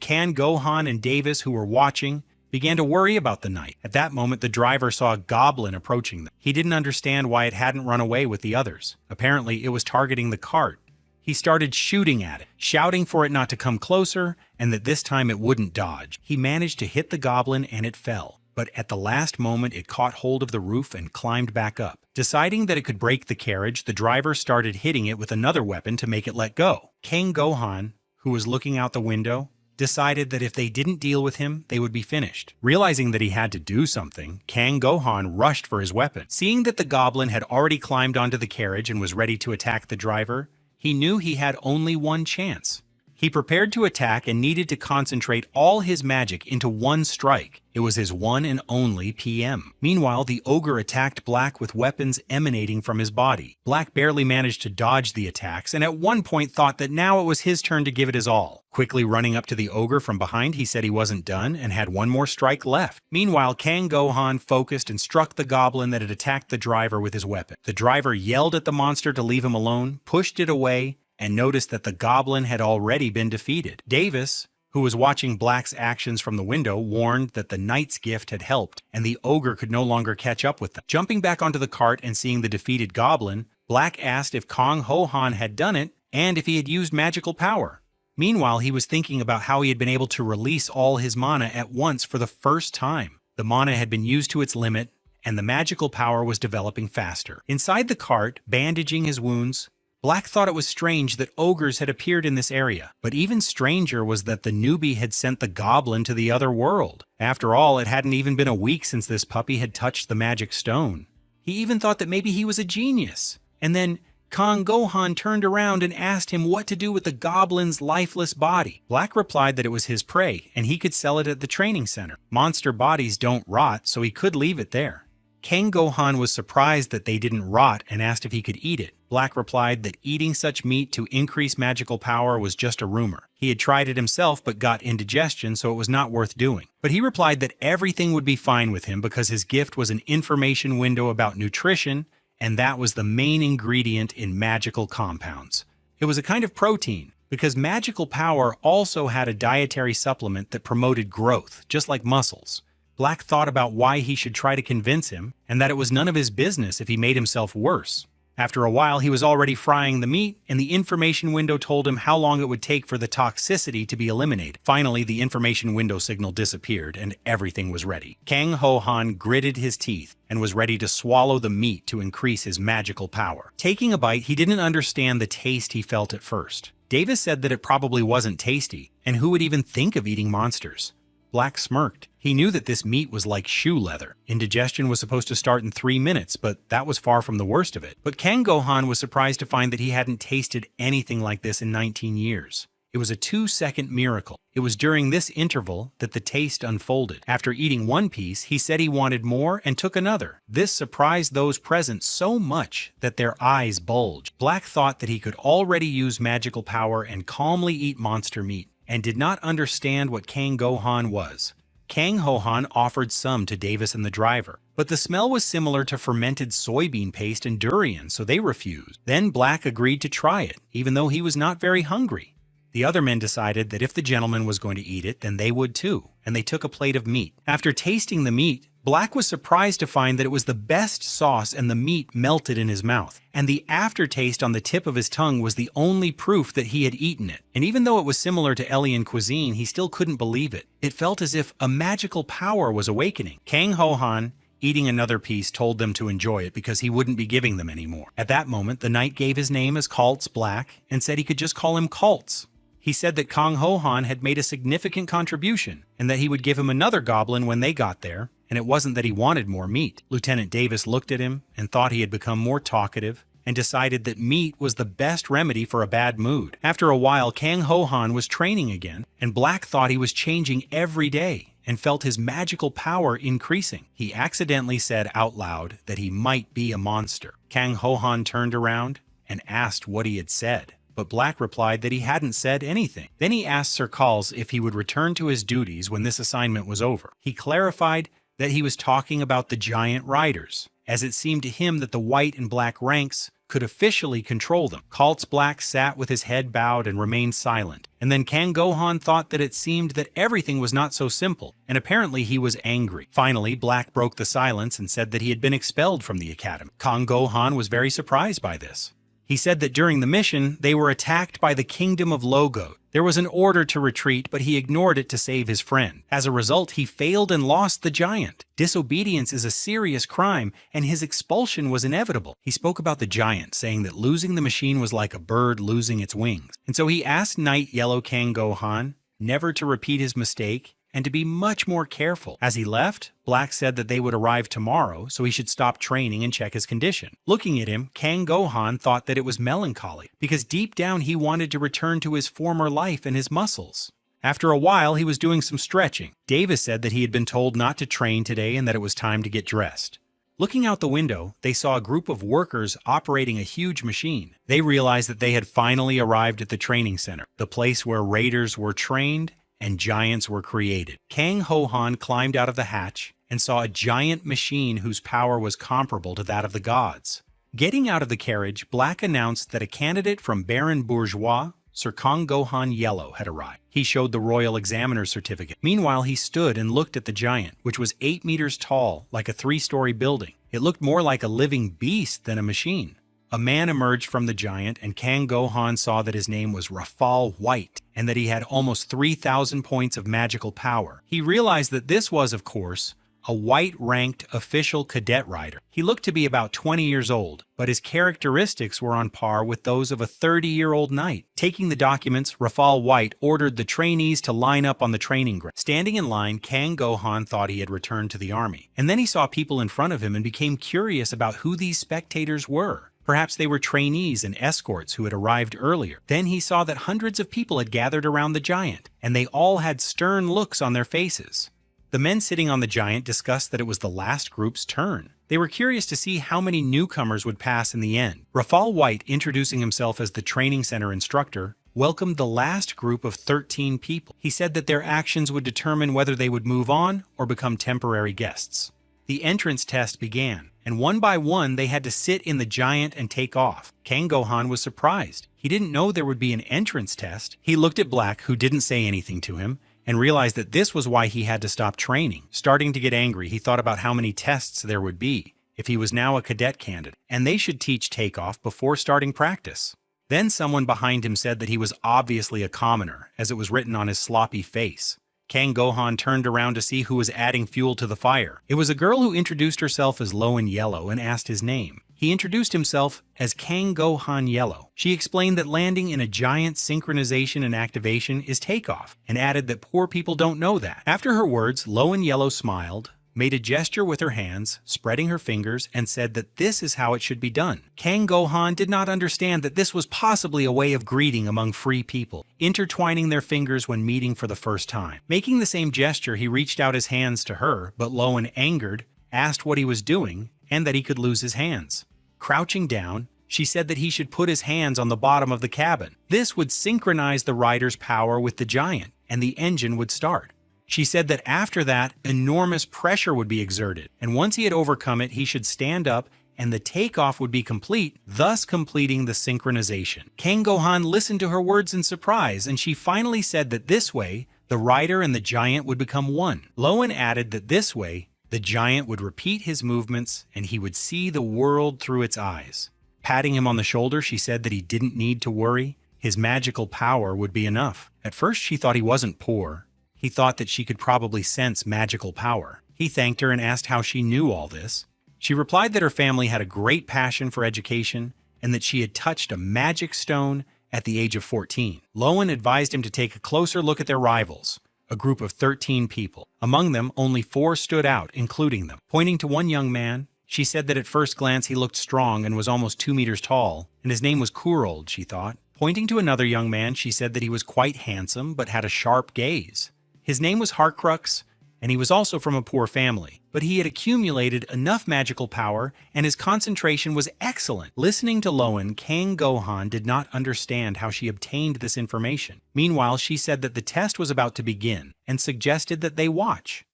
Kang Gohan and Davis, who were watching, began to worry about the knight. At that moment, the driver saw a goblin approaching them. He didn't understand why it hadn't run away with the others. Apparently, it was targeting the cart. He started shooting at it, shouting for it not to come closer, and that this time it wouldn't dodge. He managed to hit the goblin and it fell. But at the last moment, it caught hold of the roof and climbed back up. Deciding that it could break the carriage, the driver started hitting it with another weapon to make it let go. Kang Gohan, who was looking out the window, decided that if they didn't deal with him, they would be finished. Realizing that he had to do something, Kang Gohan rushed for his weapon. Seeing that the goblin had already climbed onto the carriage and was ready to attack the driver, he knew he had only one chance. He prepared to attack and needed to concentrate all his magic into one strike. It was his one and only PM. Meanwhile, the ogre attacked Black with weapons emanating from his body. Black barely managed to dodge the attacks, and at one point thought that now it was his turn to give it his all. Quickly running up to the ogre from behind, he said he wasn't done and had one more strike left. Meanwhile, Kang Gohan focused and struck the goblin that had attacked the driver with his weapon. The driver yelled at the monster to leave him alone, pushed it away, and noticed that the goblin had already been defeated. Davis, who was watching Black's actions from the window, warned that the knight's gift had helped, and the ogre could no longer catch up with them. Jumping back onto the cart and seeing the defeated goblin, Black asked if Kang Gohan had done it, and if he had used magical power. Meanwhile, he was thinking about how he had been able to release all his mana at once for the first time. The mana had been used to its limit, and the magical power was developing faster. Inside the cart, bandaging his wounds, Black thought it was strange that ogres had appeared in this area, but even stranger was that the newbie had sent the goblin to the other world. After all, it hadn't even been a week since this puppy had touched the magic stone. He even thought that maybe he was a genius. And then Kang Gohan turned around and asked him what to do with the goblin's lifeless body. Black replied that it was his prey, and he could sell it at the training center. Monster bodies don't rot, so he could leave it there. Kang Gohan was surprised that they didn't rot and asked if he could eat it. Black replied that eating such meat to increase magical power was just a rumor. He had tried it himself but got indigestion, so it was not worth doing. But he replied that everything would be fine with him because his gift was an information window about nutrition, and that was the main ingredient in magical compounds. It was a kind of protein, because magical power also had a dietary supplement that promoted growth, just like muscles. Black thought about why he should try to convince him, and that it was none of his business if he made himself worse. After a while, he was already frying the meat, and the information window told him how long it would take for the toxicity to be eliminated. Finally, the information window signal disappeared, and everything was ready. Kang Gohan gritted his teeth and was ready to swallow the meat to increase his magical power. Taking a bite, he didn't understand the taste he felt at first. Davis said that it probably wasn't tasty, and who would even think of eating monsters? Black smirked. He knew that this meat was like shoe leather. Indigestion was supposed to start in 3 minutes, but that was far from the worst of it. But Kang Gohan was surprised to find that he hadn't tasted anything like this in 19 years. It was a 2-second miracle. It was during this interval that the taste unfolded. After eating one piece, he said he wanted more and took another. This surprised those present so much that their eyes bulged. Black thought that he could already use magical power and calmly eat monster meat, and did not understand what Kang Gohan was. Kang Gohan offered some to Davis and the driver, but the smell was similar to fermented soybean paste and durian, so they refused. Then Black agreed to try it, even though he was not very hungry. The other men decided that if the gentleman was going to eat it, then they would too, and they took a plate of meat. After tasting the meat, Black was surprised to find that it was the best sauce and the meat melted in his mouth, and the aftertaste on the tip of his tongue was the only proof that he had eaten it. And even though it was similar to alien cuisine, he still couldn't believe it. It felt as if a magical power was awakening. Kang Gohan, eating another piece, told them to enjoy it because he wouldn't be giving them any more. At that moment, the knight gave his name as Kaltz Black and said he could just call him Kaltz. He said that Kang Gohan had made a significant contribution and that he would give him another goblin when they got there, and it wasn't that he wanted more meat. Lieutenant Davis looked at him and thought he had become more talkative, and decided that meat was the best remedy for a bad mood. After a while, Kang Ho-han was training again, and Black thought he was changing every day and felt his magical power increasing. He accidentally said out loud that he might be a monster. Kang Ho-han turned around and asked what he had said, but Black replied that he hadn't said anything. Then he asked Sir Calls if he would return to his duties when this assignment was over. He clarified that he was talking about the giant riders, as it seemed to him that the white and black ranks could officially control them. Kaltz Black sat with his head bowed and remained silent, and then Kang Gohan thought that it seemed that everything was not so simple, and apparently he was angry. Finally, Black broke the silence and said that he had been expelled from the academy. Kang Gohan was very surprised by this. He said that during the mission, they were attacked by the Kingdom of Logo. There was an order to retreat, but he ignored it to save his friend. As a result, he failed and lost the giant. Disobedience is a serious crime, and his expulsion was inevitable. He spoke about the giant, saying that losing the machine was like a bird losing its wings. And so he asked Knight Yellow Kang Gohan never to repeat his mistake and to be much more careful. As he left, Black said that they would arrive tomorrow, so he should stop training and check his condition. Looking at him, Kang Gohan thought that it was melancholy, because deep down he wanted to return to his former life and his muscles. After a while, he was doing some stretching. Davis said that he had been told not to train today and that it was time to get dressed. Looking out the window, they saw a group of workers operating a huge machine. They realized that they had finally arrived at the training center, the place where raiders were trained and giants were created. Kang Ho-han climbed out of the hatch and saw a giant machine whose power was comparable to that of the gods. Getting out of the carriage, Black announced that a candidate from Baron Bourgeois, Sir Kang Gohan Yellow, had arrived. He showed the royal examiner's certificate. Meanwhile, he stood and looked at the giant, which was 8 meters tall, like a 3-story building. It looked more like a living beast than a machine. A man emerged from the giant, and Kang Gohan saw that his name was Rafal White, and that he had almost 3,000 points of magical power. He realized that this was, of course, a white-ranked official cadet rider. He looked to be about 20 years old, but his characteristics were on par with those of a 30-year-old knight. Taking the documents, Rafal White ordered the trainees to line up on the training ground. Standing in line, Kang Gohan thought he had returned to the army. And then he saw people in front of him and became curious about who these spectators were. Perhaps they were trainees and escorts who had arrived earlier. Then he saw that hundreds of people had gathered around the giant, and they all had stern looks on their faces. The men sitting on the giant discussed that it was the last group's turn. They were curious to see how many newcomers would pass in the end. Rafal White, introducing himself as the training center instructor, welcomed the last group of 13 people. He said that their actions would determine whether they would move on or become temporary guests. The entrance test began, and one by one they had to sit in the giant and take off. Kang Gohan was surprised. He didn't know there would be an entrance test. He looked at Black, who didn't say anything to him, and realized that this was why he had to stop training. Starting to get angry, he thought about how many tests there would be if he was now a cadet candidate, and they should teach takeoff before starting practice. Then someone behind him said that he was obviously a commoner, as it was written on his sloppy face. Kang Gohan turned around to see who was adding fuel to the fire. It was a girl who introduced herself as Lowen Yellow and asked his name. He introduced himself as Kang Gohan Yellow. She explained that landing in a giant synchronization and activation is takeoff, and added that poor people don't know that. After her words, Lowen Yellow smiled, made a gesture with her hands, spreading her fingers, and said that this is how it should be done. Kang Gohan did not understand that this was possibly a way of greeting among free people, intertwining their fingers when meeting for the first time. Making the same gesture, he reached out his hands to her, but Lowen, angered, asked what he was doing and that he could lose his hands. Crouching down, she said that he should put his hands on the bottom of the cabin. This would synchronize the rider's power with the giant, and the engine would start. She said that after that, enormous pressure would be exerted, and once he had overcome it, he should stand up and the takeoff would be complete, thus completing the synchronization. Kang Gohan listened to her words in surprise, and she finally said that this way, the rider and the giant would become one. Lowen added that this way, the giant would repeat his movements and he would see the world through its eyes. Patting him on the shoulder, she said that he didn't need to worry. His magical power would be enough. At first, she thought he wasn't poor. He thought that she could probably sense magical power. He thanked her and asked how she knew all this. She replied that her family had a great passion for education and that she had touched a magic stone at the age of 14. Lowen advised him to take a closer look at their rivals, a group of 13 people. Among them, only 4 stood out, including them. Pointing to one young man, She said that at first glance he looked strong and was almost 2 meters tall, and his name was Kurold, she thought. Pointing to another young man, she said that he was quite handsome but had a sharp gaze. His name was Harkrux, and he was also from a poor family, but he had accumulated enough magical power and his concentration was excellent. Listening to Loan, Kang Gohan did not understand how she obtained this information. Meanwhile, she said that the test was about to begin and suggested that they watch.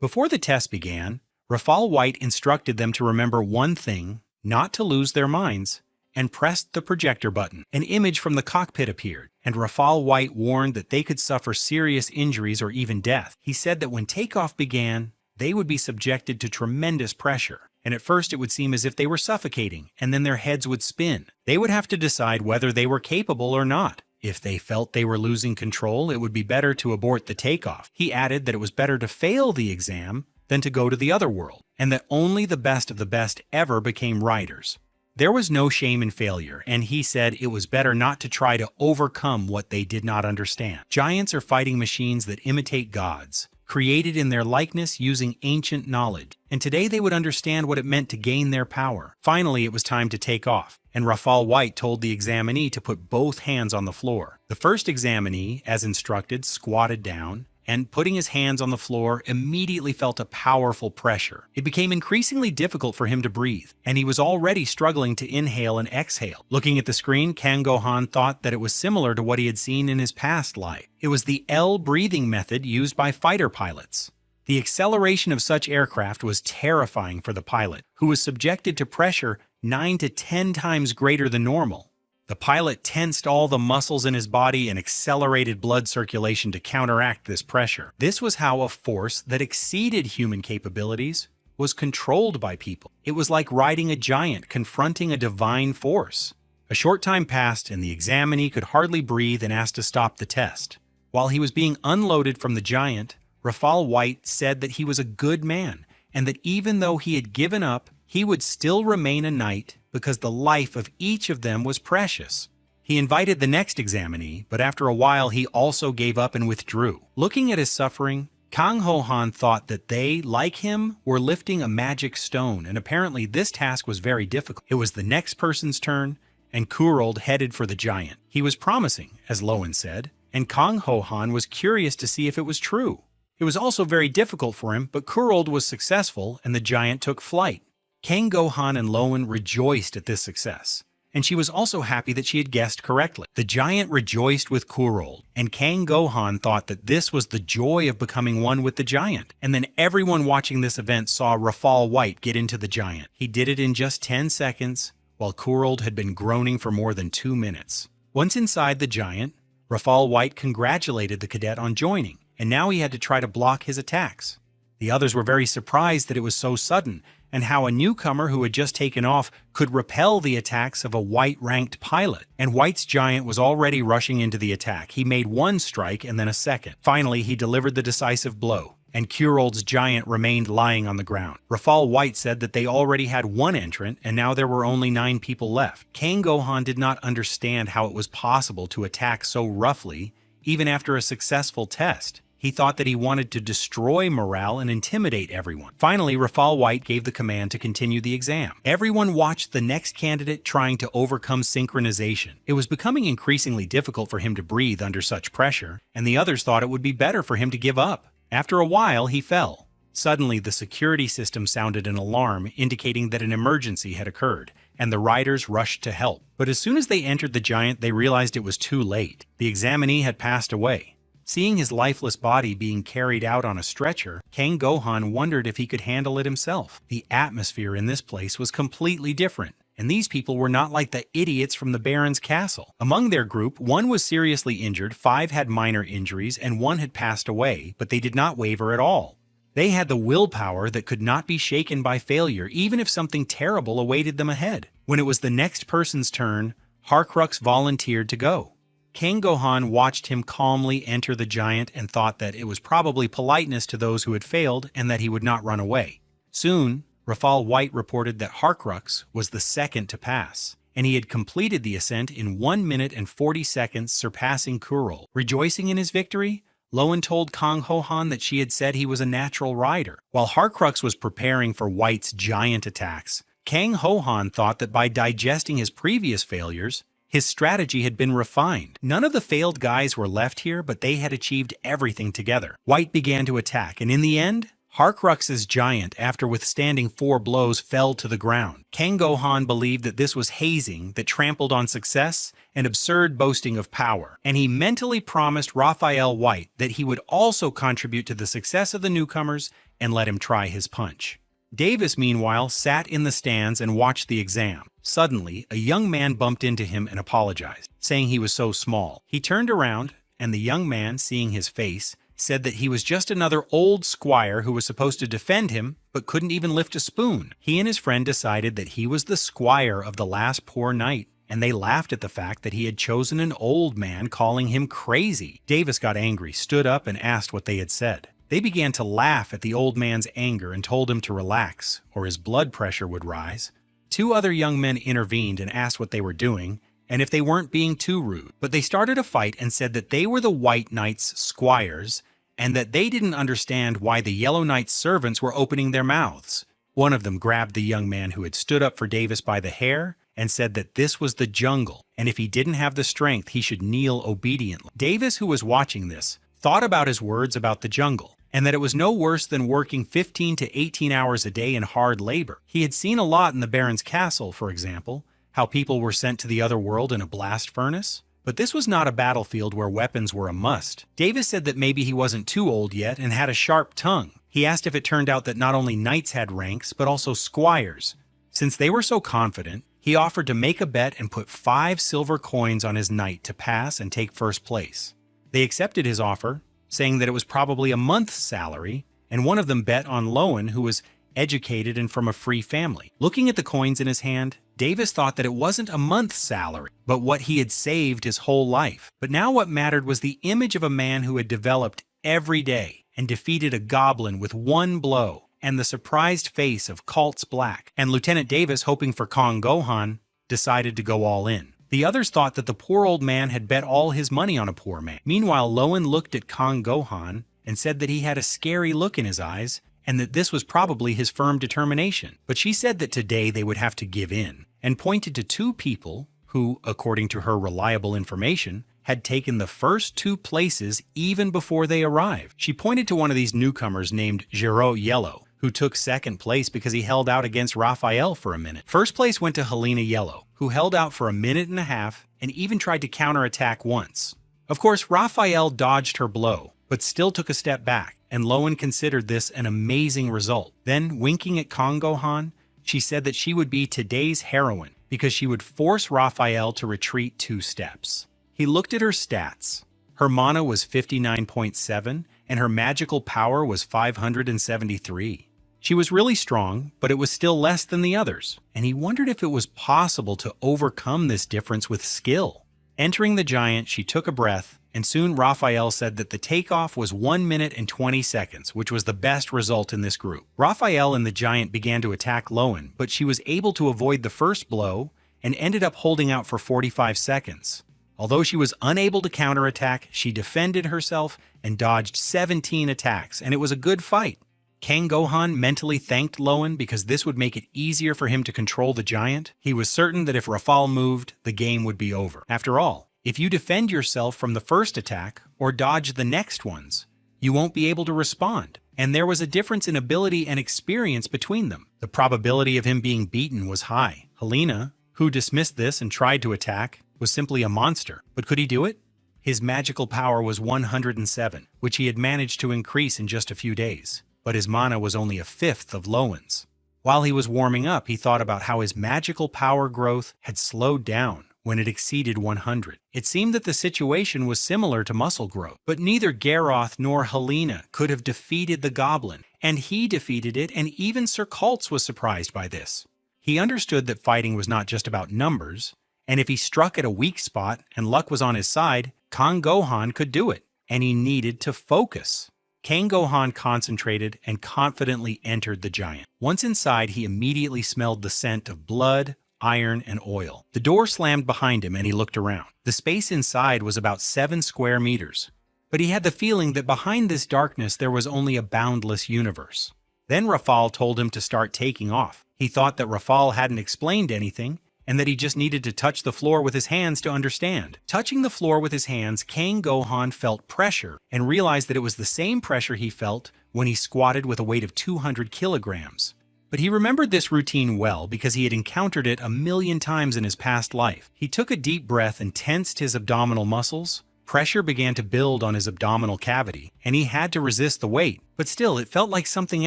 Before the test began, Rafal White instructed them to remember one thing, not to lose their minds, and pressed the projector button. An image from the cockpit appeared, and Rafal White warned that they could suffer serious injuries or even death. He said that when takeoff began, they would be subjected to tremendous pressure, and at first it would seem as if they were suffocating, and then their heads would spin. They would have to decide whether they were capable or not. If they felt they were losing control, it would be better to abort the takeoff. He added that it was better to fail the exam than to go to the other world, and that only the best of the best ever became riders. There was no shame in failure, and he said it was better not to try to overcome what they did not understand. Giants are fighting machines that imitate gods, created in their likeness using ancient knowledge, and today they would understand what it meant to gain their power. Finally, it was time to take off, and Rafal White told the examinee to put both hands on the floor. The first examinee, as instructed, squatted down, and putting his hands on the floor, immediately felt a powerful pressure. It became increasingly difficult for him to breathe, and he was already struggling to inhale and exhale. Looking at the screen, Kang Gohan thought that it was similar to what he had seen in his past life. It was the L breathing method used by fighter pilots. The acceleration of such aircraft was terrifying for the pilot, who was subjected to pressure 9 to 10 times greater than normal. The pilot tensed all the muscles in his body and accelerated blood circulation to counteract this pressure. This was how a force that exceeded human capabilities was controlled by people. It was like riding a giant confronting a divine force. A short time passed and the examinee could hardly breathe and asked to stop the test. While he was being unloaded from the giant, Rafal White said that he was a good man and that even though he had given up, he would still remain a knight because the life of each of them was precious. He invited the next examinee, but after a while he also gave up and withdrew. Looking at his suffering, Kang Gohan thought that they, like him, were lifting a magic stone, and apparently this task was very difficult. It was the next person's turn, and Kurold headed for the giant. He was promising, as Loan said, and Kang Gohan was curious to see if it was true. It was also very difficult for him, but Kurold was successful and the giant took flight. Kang Gohan and Loan rejoiced at this success, and she was also happy that she had guessed correctly. The giant rejoiced with Kurold, and Kang Gohan thought that this was the joy of becoming one with the giant. And then everyone watching this event saw Rafal White get into the giant. He did it in just 10 seconds, while Kurold had been groaning for more than 2 minutes. Once inside the giant, Rafal White congratulated the cadet on joining, and now he had to try to block his attacks. The others were very surprised that it was so sudden, and how a newcomer who had just taken off could repel the attacks of a White-ranked pilot. And White's giant was already rushing into the attack. He made one strike and then a second. Finally, he delivered the decisive blow, and Kurold's giant remained lying on the ground. Rafal White said that they already had one entrant, and now there were only 9 people left. Kang Gohan did not understand how it was possible to attack so roughly, even after a successful test. He thought that he wanted to destroy morale and intimidate everyone. Finally, Rafal White gave the command to continue the exam. Everyone watched the next candidate trying to overcome synchronization. It was becoming increasingly difficult for him to breathe under such pressure, and the others thought it would be better for him to give up. After a while, he fell. Suddenly, the security system sounded an alarm indicating that an emergency had occurred, and the riders rushed to help. But as soon as they entered the giant, they realized it was too late. The examinee had passed away. Seeing his lifeless body being carried out on a stretcher, Kang Gohan wondered if he could handle it himself. The atmosphere in this place was completely different, and these people were not like the idiots from the Baron's castle. Among their group, 1 was seriously injured, 5 had minor injuries, and 1 had passed away, but they did not waver at all. They had the willpower that could not be shaken by failure, even if something terrible awaited them ahead. When it was the next person's turn, Harkrux volunteered to go. Kang Gohan watched him calmly enter the giant and thought that it was probably politeness to those who had failed and that he would not run away. Soon, Rafal White reported that Harkrux was the second to pass, and he had completed the ascent in 1 minute and 40 seconds, surpassing Kurold. Rejoicing in his victory, Lowen told Kang Ho-han that she had said he was a natural rider. While Harcrux was preparing for White's giant attacks, Kang Ho-han thought that by digesting his previous failures, his strategy had been refined. None of the failed guys were left here, but they had achieved everything together. White began to attack, and in the end, Harcrux's giant, after withstanding 4 blows, fell to the ground. Kang Go-han believed that this was hazing that trampled on success and absurd boasting of power, and he mentally promised Raphael White that he would also contribute to the success of the newcomers and let him try his punch. Davis, meanwhile, sat in the stands and watched the exam. Suddenly, a young man bumped into him and apologized, saying he was so small. He turned around, and the young man, seeing his face, said that he was just another old squire who was supposed to defend him, but couldn't even lift a spoon. He and his friend decided that he was the squire of the last poor knight, and they laughed at the fact that he had chosen an old man, calling him crazy. Davis got angry, stood up, and asked what they had said. They began to laugh at the old man's anger and told him to relax, or his blood pressure would rise. 2 other young men intervened and asked what they were doing, and if they weren't being too rude. But they started a fight and said that they were the White Knight's squires, and that they didn't understand why the Yellow Knight's servants were opening their mouths. One of them grabbed the young man who had stood up for Davis by the hair and said that this was the jungle, and if he didn't have the strength, he should kneel obediently. Davis, who was watching this, thought about his words about the jungle, and that it was no worse than working 15 to 18 hours a day in hard labor. He had seen a lot in the Baron's castle, for example, how people were sent to the other world in a blast furnace. But this was not a battlefield where weapons were a must. Davis said that maybe he wasn't too old yet and had a sharp tongue. He asked if it turned out that not only knights had ranks, but also squires. Since they were so confident, he offered to make a bet and put 5 silver coins on his knight to pass and take first place. They accepted his offer, saying that it was probably a month's salary, and one of them bet on Lowen, who was educated and from a free family. Looking at the coins in his hand, Davis thought that it wasn't a month's salary, but what he had saved his whole life. But now what mattered was the image of a man who had developed every day and defeated a goblin with 1 blow, and the surprised face of Kaltz Black. And Lieutenant Davis, hoping for Kang Go-han, decided to go all in. The others thought that the poor old man had bet all his money on a poor man. Meanwhile, Lowen looked at Kang Go-han and said that he had a scary look in his eyes, and that this was probably his firm determination. But she said that today they would have to give in, and pointed to 2 people who, according to her reliable information, had taken the first 2 places even before they arrived. She pointed to one of these newcomers named Yahello, who took second place because he held out against Raphael for a minute. First place went to Yahello, who held out for a minute and a half and even tried to counterattack once. Of course, Raphael dodged her blow, but still took a step back, and Lowen considered this an amazing result. Then, winking at Kang Go-han, she said that she would be today's heroine because she would force Raphael to retreat 2 steps. He looked at her stats. Her mana was 59.7, and her magical power was 573. She was really strong, but it was still less than the others, and he wondered if it was possible to overcome this difference with skill. Entering the giant, she took a breath, and soon Raphael said that the takeoff was 1 minute and 20 seconds, which was the best result in this group. Raphael and the giant began to attack Lowen, but she was able to avoid the first blow and ended up holding out for 45 seconds. Although she was unable to counterattack, she defended herself and dodged 17 attacks, and it was a good fight. Kang Go-han mentally thanked Lowen because this would make it easier for him to control the giant. He was certain that if Rafal moved, the game would be over. After all, if you defend yourself from the first attack or dodge the next ones, you won't be able to respond. And there was a difference in ability and experience between them. The probability of him being beaten was high. Helena, who dismissed this and tried to attack, was simply a monster. But could he do it? His magical power was 107, which he had managed to increase in just a few days. But his mana was only a fifth of Lowen's. While he was warming up, he thought about how his magical power growth had slowed down when it exceeded 100. It seemed that the situation was similar to muscle growth, but neither Garroth nor Helena could have defeated the goblin, and he defeated it, and even Sir Kaltz was surprised by this. He understood that fighting was not just about numbers, and if he struck at a weak spot and luck was on his side, Kang Go-han could do it, and he needed to focus. Kang Go-han concentrated and confidently entered the giant. Once inside, he immediately smelled the scent of blood, iron, and oil. The door slammed behind him and he looked around. The space inside was about 7 square meters, but he had the feeling that behind this darkness there was only a boundless universe. Then Rafal told him to start taking off. He thought that Rafal hadn't explained anything, and that he just needed to touch the floor with his hands to understand. Touching the floor with his hands, Kang Gohan felt pressure and realized that it was the same pressure he felt when he squatted with a weight of 200 kilograms. But he remembered this routine well because he had encountered it a million times in his past life. He took a deep breath and tensed his abdominal muscles. Pressure began to build on his abdominal cavity, and he had to resist the weight, but still it felt like something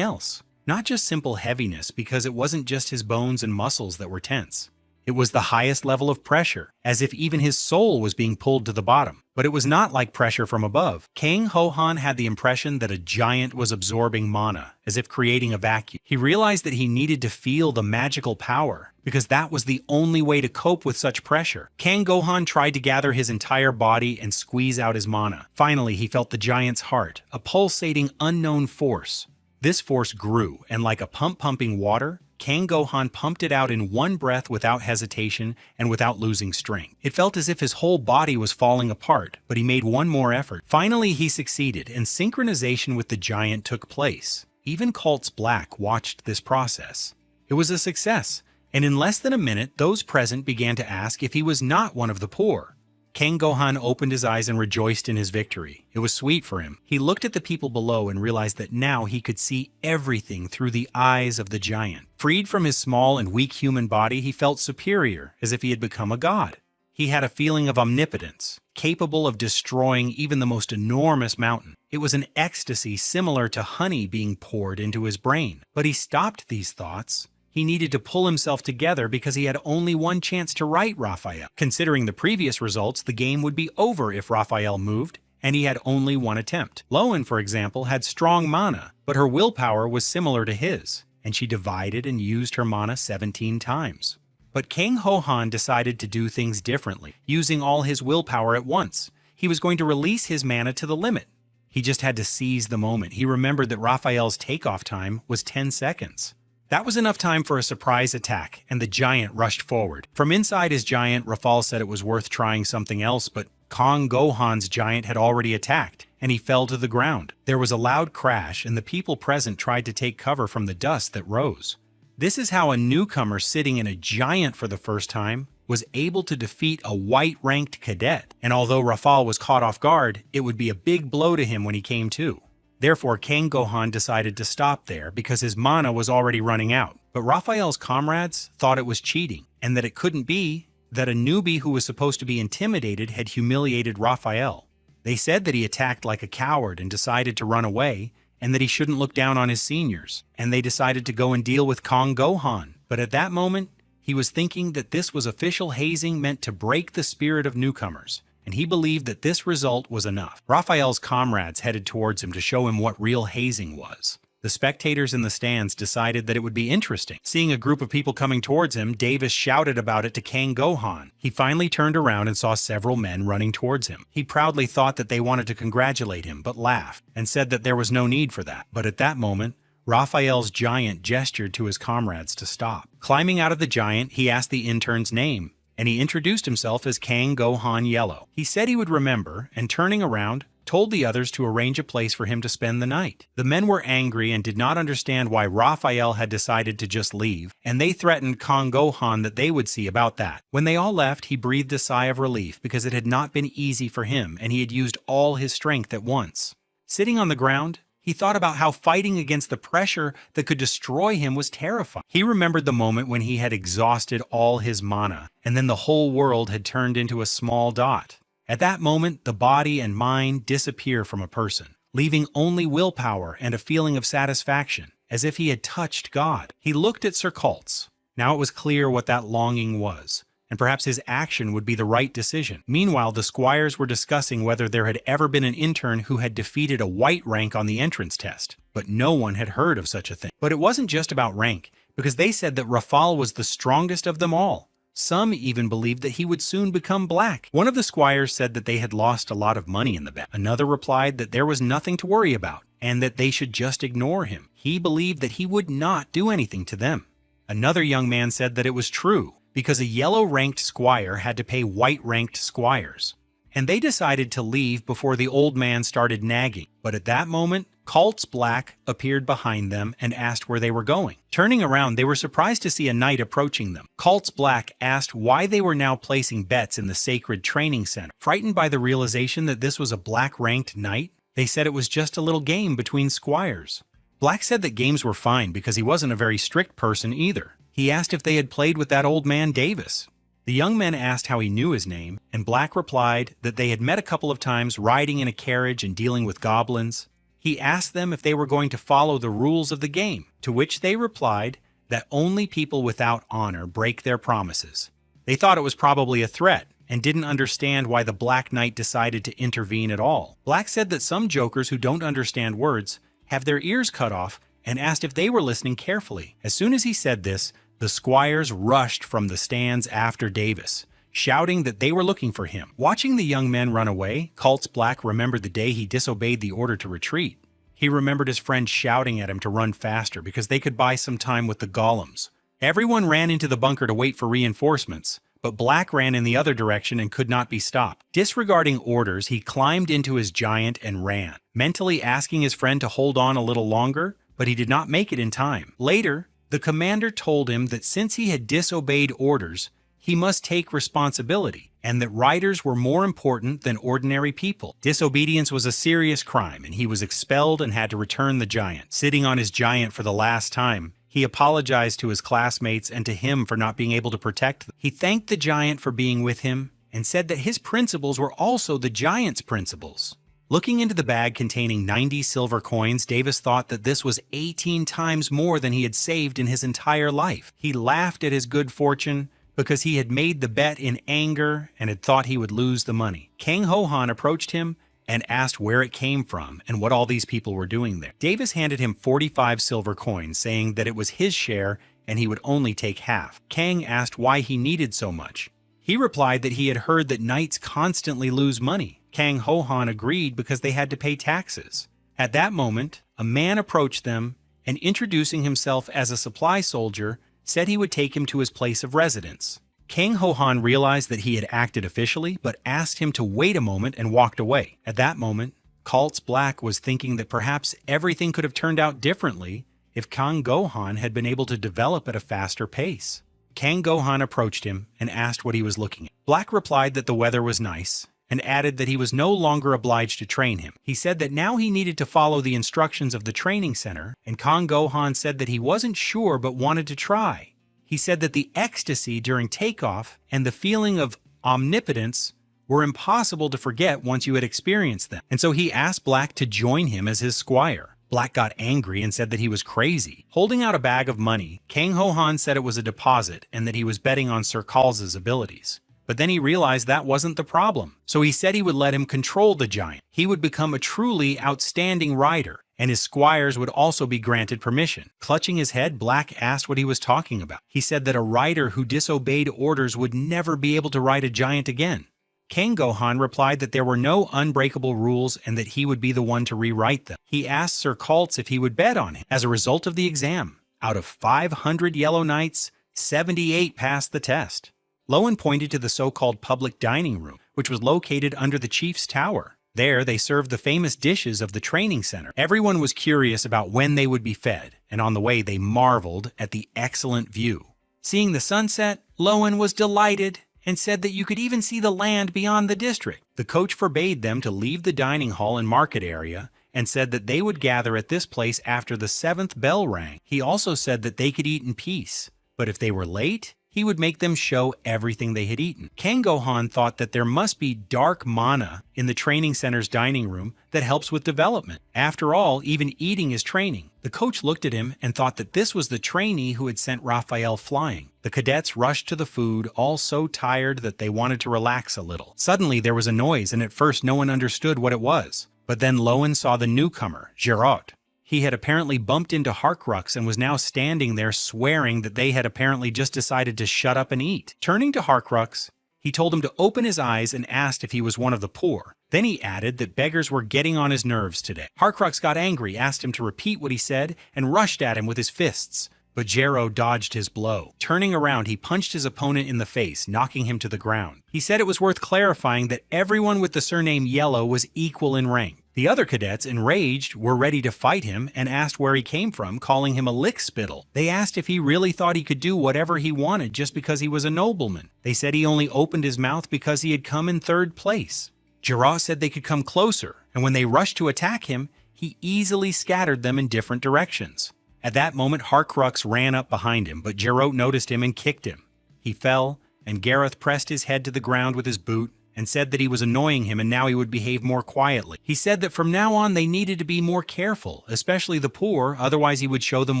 else. Not just simple heaviness, because it wasn't just his bones and muscles that were tense. It was the highest level of pressure, as if even his soul was being pulled to the bottom. But it was not like pressure from above. Kang Gohan had the impression that a giant was absorbing mana, as if creating a vacuum. He realized that he needed to feel the magical power, because that was the only way to cope with such pressure. Kang Gohan tried to gather his entire body and squeeze out his mana. Finally, he felt the giant's heart, a pulsating, unknown force. This force grew, and like a pump pumping water, Kang Gohan pumped it out in one breath without hesitation and without losing strength. It felt as if his whole body was falling apart, but he made one more effort. Finally, he succeeded, and synchronization with the giant took place. Even Cults Black watched this process. It was a success, and in less than a minute, those present began to ask if he was not one of the poor. Kang Gohan opened his eyes and rejoiced in his victory. It was sweet for him. He looked at the people below and realized that now he could see everything through the eyes of the giant. Freed from his small and weak human body, he felt superior, as if he had become a god. He had a feeling of omnipotence, capable of destroying even the most enormous mountain. It was an ecstasy similar to honey being poured into his brain. But he stopped these thoughts. He needed to pull himself together because he had only one chance to right Raphael. Considering the previous results, the game would be over if Raphael moved, and he had only one attempt. Loan, for example, had strong mana, but her willpower was similar to his, and she divided and used her mana 17 times. But Kang Gohan decided to do things differently, using all his willpower at once. He was going to release his mana to the limit. He just had to seize the moment. He remembered that Raphael's takeoff time was 10 seconds. That was enough time for a surprise attack, and the giant rushed forward. From inside his giant, Rafal said it was worth trying something else, but Kang Gohan's giant had already attacked, and he fell to the ground. There was a loud crash, and the people present tried to take cover from the dust that rose. This is how a newcomer sitting in a giant for the first time was able to defeat a white-ranked cadet, and although Rafal was caught off guard, it would be a big blow to him when he came to. Therefore, Kang Gohan decided to stop there because his mana was already running out. But Raphael's comrades thought it was cheating, and that it couldn't be that a newbie who was supposed to be intimidated had humiliated Raphael. They said that he attacked like a coward and decided to run away, and that he shouldn't look down on his seniors, and they decided to go and deal with Kang Gohan. But at that moment, he was thinking that this was official hazing meant to break the spirit of newcomers, and he believed that this result was enough. Raphael's comrades headed towards him to show him what real hazing was. The spectators in the stands decided that it would be interesting. Seeing a group of people coming towards him, Davis shouted about it to Kang Gohan. He finally turned around and saw several men running towards him. He proudly thought that they wanted to congratulate him, but laughed, and said that there was no need for that. But at that moment, Raphael's giant gestured to his comrades to stop. Climbing out of the giant, he asked the intern's name, and he introduced himself as Kang Gohan Yahello. He said he would remember, and turning around, told the others to arrange a place for him to spend the night. The men were angry and did not understand why Raphael had decided to just leave, and they threatened Kang Gohan that they would see about that. When they all left, he breathed a sigh of relief because it had not been easy for him, and he had used all his strength at once. Sitting on the ground, he thought about how fighting against the pressure that could destroy him was terrifying. He remembered the moment when he had exhausted all his mana, and then the whole world had turned into a small dot. At that moment, the body and mind disappear from a person, leaving only willpower and a feeling of satisfaction, as if he had touched God. He looked at Sir Cults. Now it was clear what that longing was, and perhaps his action would be the right decision. Meanwhile, the squires were discussing whether there had ever been an intern who had defeated a white rank on the entrance test, but no one had heard of such a thing. But it wasn't just about rank, because they said that Rafal was the strongest of them all. Some even believed that he would soon become black. One of the squires said that they had lost a lot of money in the bet. Another replied that there was nothing to worry about, and that they should just ignore him. He believed that he would not do anything to them. Another young man said that it was true, because a yellow-ranked squire had to pay white-ranked squires. and they decided to leave before the old man started nagging. But at that moment, Cults Black appeared behind them and asked where they were going. Turning around, they were surprised to see a knight approaching them. Cults Black asked why they were now placing bets in the sacred training center. Frightened by the realization that this was a black-ranked knight, they said it was just a little game between squires. Black said that games were fine because he wasn't a very strict person either. He asked if they had played with that old man Davis. The young men asked how he knew his name, and Black replied that they had met a couple of times riding in a carriage and dealing with goblins. He asked them if they were going to follow the rules of the game, to which they replied that only people without honor break their promises. They thought it was probably a threat, and didn't understand why the Black Knight decided to intervene at all. Black said that some jokers who don't understand words have their ears cut off, and asked if they were listening carefully. As soon as he said this, the squires rushed from the stands after Davis, shouting that they were looking for him. Watching the young men run away, Cults Black remembered the day he disobeyed the order to retreat. He remembered his friends shouting at him to run faster because they could buy some time with the golems. Everyone ran into the bunker to wait for reinforcements, but Black ran in the other direction and could not be stopped. Disregarding orders, he climbed into his giant and ran, mentally asking his friend to hold on a little longer, but he did not make it in time. Later, the commander told him that since he had disobeyed orders, he must take responsibility, and that riders were more important than ordinary people. Disobedience was a serious crime, and he was expelled and had to return the giant. Sitting on his giant for the last time, he apologized to his classmates and to him for not being able to protect them. He thanked the giant for being with him, and said that his principles were also the giant's principles. Looking into the bag containing 90 silver coins, Davis thought that this was 18 times more than he had saved in his entire life. He laughed at his good fortune because he had made the bet in anger and had thought he would lose the money. King Hohan approached him and asked where it came from and what all these people were doing there. Davis handed him 45 silver coins, saying that it was his share and he would only take half. Kang asked why he needed so much. He replied that he had heard that knights constantly lose money. Kang Hohan agreed because they had to pay taxes. At that moment, a man approached them and, introducing himself as a supply soldier, said he would take him to his place of residence. Kang Hohan realized that he had acted officially, but asked him to wait a moment and walked away. At that moment, Cults Black was thinking that perhaps everything could have turned out differently if Kang Gohan had been able to develop at a faster pace. Kang Gohan approached him and asked what he was looking at. Black replied that the weather was nice, and added that he was no longer obliged to train him. He said that now he needed to follow the instructions of the training center, and Kang Gohan said that he wasn't sure but wanted to try. He said that the ecstasy during takeoff and the feeling of omnipotence were impossible to forget once you had experienced them, and so he asked Black to join him as his squire. Black got angry and said that he was crazy. Holding out a bag of money, Kang Hohan said it was a deposit and that he was betting on Sir Kal's abilities. But then he realized that wasn't the problem. So he said he would let him control the giant. He would become a truly outstanding rider, and his squires would also be granted permission. Clutching his head, Black asked what he was talking about. He said that a rider who disobeyed orders would never be able to ride a giant again. Kang Gohan replied that there were no unbreakable rules and that he would be the one to rewrite them. He asked Sir Kaltz if he would bet on him. As a result of the exam, out of 500 Yellow Knights, 78 passed the test. Lowen pointed to the so-called public dining room, which was located under the chief's tower. There, they served the famous dishes of the training center. Everyone was curious about when they would be fed, and on the way they marveled at the excellent view. Seeing the sunset, Lowen was delighted and said that you could even see the land beyond the district. The coach forbade them to leave the dining hall and market area and said that they would gather at this place after the 7th bell rang. He also said that they could eat in peace, but if they were late, he would make them show everything they had eaten. Kang Gohan thought that there must be dark mana in the training center's dining room that helps with development. After all, even eating is training. The coach looked at him and thought that this was the trainee who had sent Raphael flying. The cadets rushed to the food, all so tired that they wanted to relax a little. Suddenly there was a noise, and at first no one understood what it was. But then Lowen saw the newcomer, Gerard. He had apparently bumped into Harkrux and was now standing there swearing that they had apparently just decided to shut up and eat. Turning to Harkrux, he told him to open his eyes and asked if he was one of the poor. Then he added that beggars were getting on his nerves today. Harkrux got angry, asked him to repeat what he said, and rushed at him with his fists. but Jero dodged his blow. Turning around, he punched his opponent in the face, knocking him to the ground. He said it was worth clarifying that everyone with the surname Yahello was equal in rank. The other cadets, enraged, were ready to fight him and asked where he came from, calling him a lickspittle. They asked if he really thought he could do whatever he wanted just because he was a nobleman. They said he only opened his mouth because he had come in third place. Jero said they could come closer, and when they rushed to attack him, he easily scattered them in different directions. At that moment, Harkrux ran up behind him, but Jero noticed him and kicked him. He fell, and Gareth pressed his head to the ground with his boot and said that he was annoying him and now he would behave more quietly. He said that from now on they needed to be more careful, especially the poor, otherwise he would show them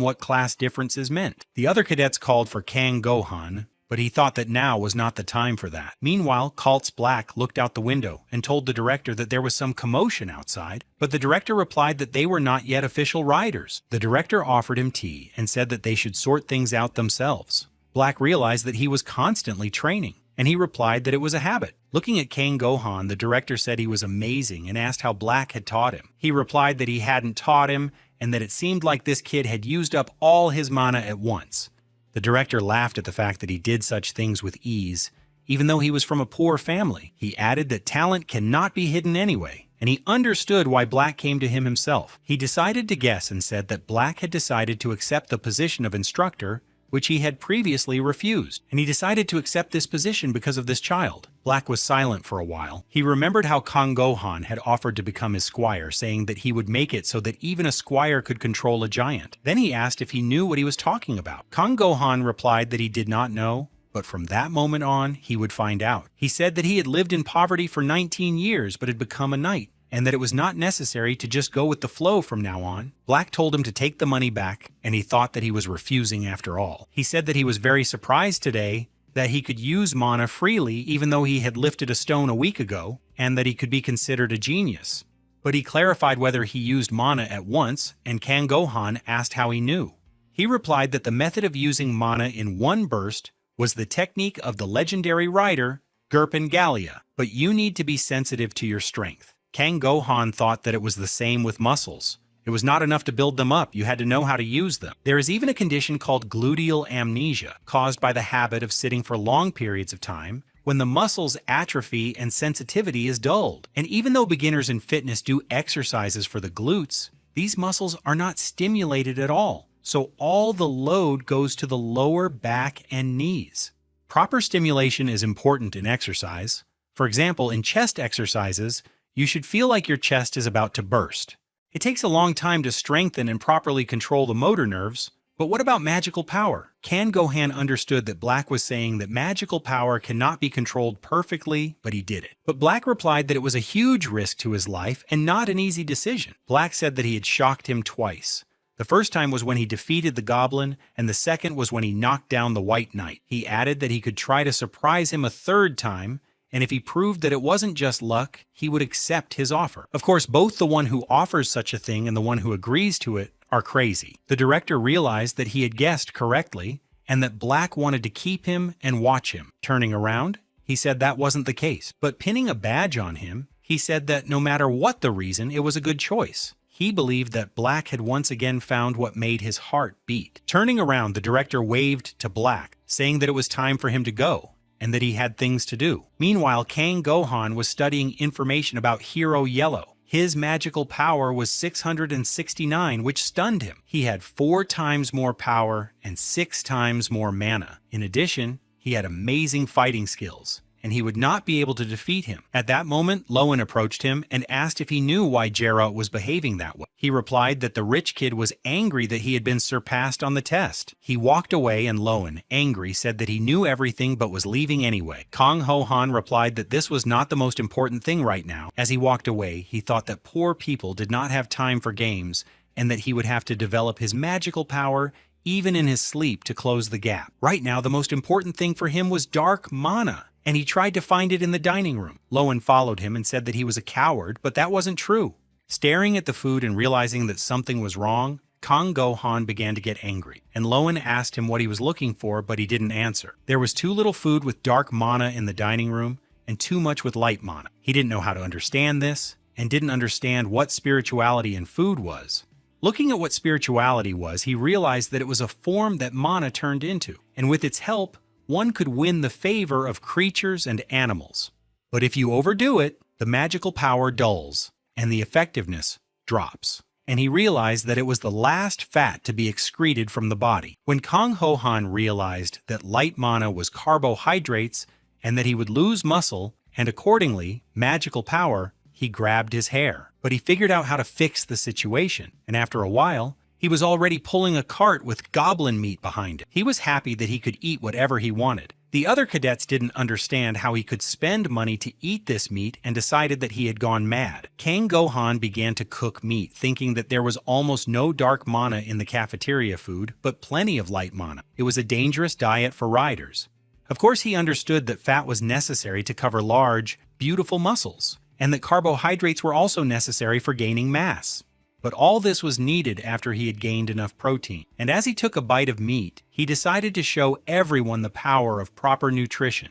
what class differences meant. The other cadets called for Kang Gohan, but he thought that now was not the time for that. Meanwhile, Kaltz Black looked out the window and told the director that there was some commotion outside, but the director replied that they were not yet official riders. The director offered him tea and said that they should sort things out themselves. Black realized that he was constantly training, and he replied that it was a habit. Looking at Kang Gohan, the director said he was amazing and asked how Black had taught him. He replied that he hadn't taught him and that it seemed like this kid had used up all his mana at once. The director laughed at the fact that he did such things with ease, even though he was from a poor family. He added that talent cannot be hidden anyway, and he understood why Black came to him himself. He decided to guess and said that Black had decided to accept the position of instructor, which he had previously refused, and he decided to accept this position because of this child. Black was silent for a while. He remembered how Kang Gohan had offered to become his squire, saying that he would make it so that even a squire could control a giant. Then he asked if he knew what he was talking about. Kang Gohan replied that he did not know, but from that moment on, he would find out. He said that he had lived in poverty for 19 years but had become a knight, and that it was not necessary to just go with the flow from now on. Black told him to take the money back, and he thought that he was refusing after all. He said that he was very surprised today that he could use mana freely even though he had lifted a stone a week ago, and that he could be considered a genius. But he clarified whether he used mana at once, and Kang Gohan asked how he knew. He replied that the method of using mana in one burst was the technique of the legendary rider, Gurpen Gallia, but you need to be sensitive to your strength. Kang Gohan thought that it was the same with muscles. It was not enough to build them up, you had to know how to use them. There is even a condition called gluteal amnesia, caused by the habit of sitting for long periods of time, when the muscles atrophy and sensitivity is dulled. And even though beginners in fitness do exercises for the glutes, these muscles are not stimulated at all, so all the load goes to the lower back and knees. Proper stimulation is important in exercise. For example, in chest exercises, you should feel like your chest is about to burst. It takes a long time to strengthen and properly control the motor nerves, but what about magical power? Kang Gohan understood that Black was saying that magical power cannot be controlled perfectly, but he did it. But Black replied that it was a huge risk to his life and not an easy decision. Black said that he had shocked him twice. The first time was when he defeated the goblin, and the second was when he knocked down the White Knight. He added that he could try to surprise him a third time, and if he proved that it wasn't just luck, he would accept his offer. Of course, both the one who offers such a thing and the one who agrees to it are crazy. The director realized that he had guessed correctly, and that Black wanted to keep him and watch him. Turning around, he said that wasn't the case, but pinning a badge on him, he said that no matter what the reason, it was a good choice. He believed that Black had once again found what made his heart beat. Turning around, the director waved to Black, saying that it was time for him to go, and that he had things to do. Meanwhile, Kang Gohan was studying information about Hero Yahello. His magical power was 669, which stunned him. He had 4 times more power and 6 times more mana. In addition, he had amazing fighting skills, and he would not be able to defeat him. At that moment, Lowen approached him and asked if he knew why Jero was behaving that way. He replied that the rich kid was angry that he had been surpassed on the test. He walked away, and Lowen, angry, said that he knew everything but was leaving anyway. Kang Gohan replied that this was not the most important thing right now. As he walked away, he thought that poor people did not have time for games and that he would have to develop his magical power even in his sleep to close the gap. Right now, the most important thing for him was dark mana, and he tried to find it in the dining room. Lowen followed him and said that he was a coward, but that wasn't true. Staring at the food and realizing that something was wrong, Kang Gohan began to get angry, and Lowen asked him what he was looking for, but he didn't answer. There was too little food with dark mana in the dining room, and too much with light mana. He didn't know how to understand this, and didn't understand what spirituality in food was. Looking at what spirituality was, he realized that it was a form that mana turned into, and with its help, one could win the favor of creatures and animals. But if you overdo it, the magical power dulls, and the effectiveness drops. And he realized that it was the last fat to be excreted from the body. When Kang Ho-han realized that light mana was carbohydrates and that he would lose muscle, and accordingly, magical power, he grabbed his hair. But he figured out how to fix the situation, and after a while, he was already pulling a cart with goblin meat behind it. He was happy that he could eat whatever he wanted. The other cadets didn't understand how he could spend money to eat this meat and decided that he had gone mad. Kang Go-han began to cook meat, thinking that there was almost no dark mana in the cafeteria food, but plenty of light mana. It was a dangerous diet for riders. Of course, he understood that fat was necessary to cover large, beautiful muscles, and that carbohydrates were also necessary for gaining mass. But all this was needed after he had gained enough protein. And as he took a bite of meat, he decided to show everyone the power of proper nutrition.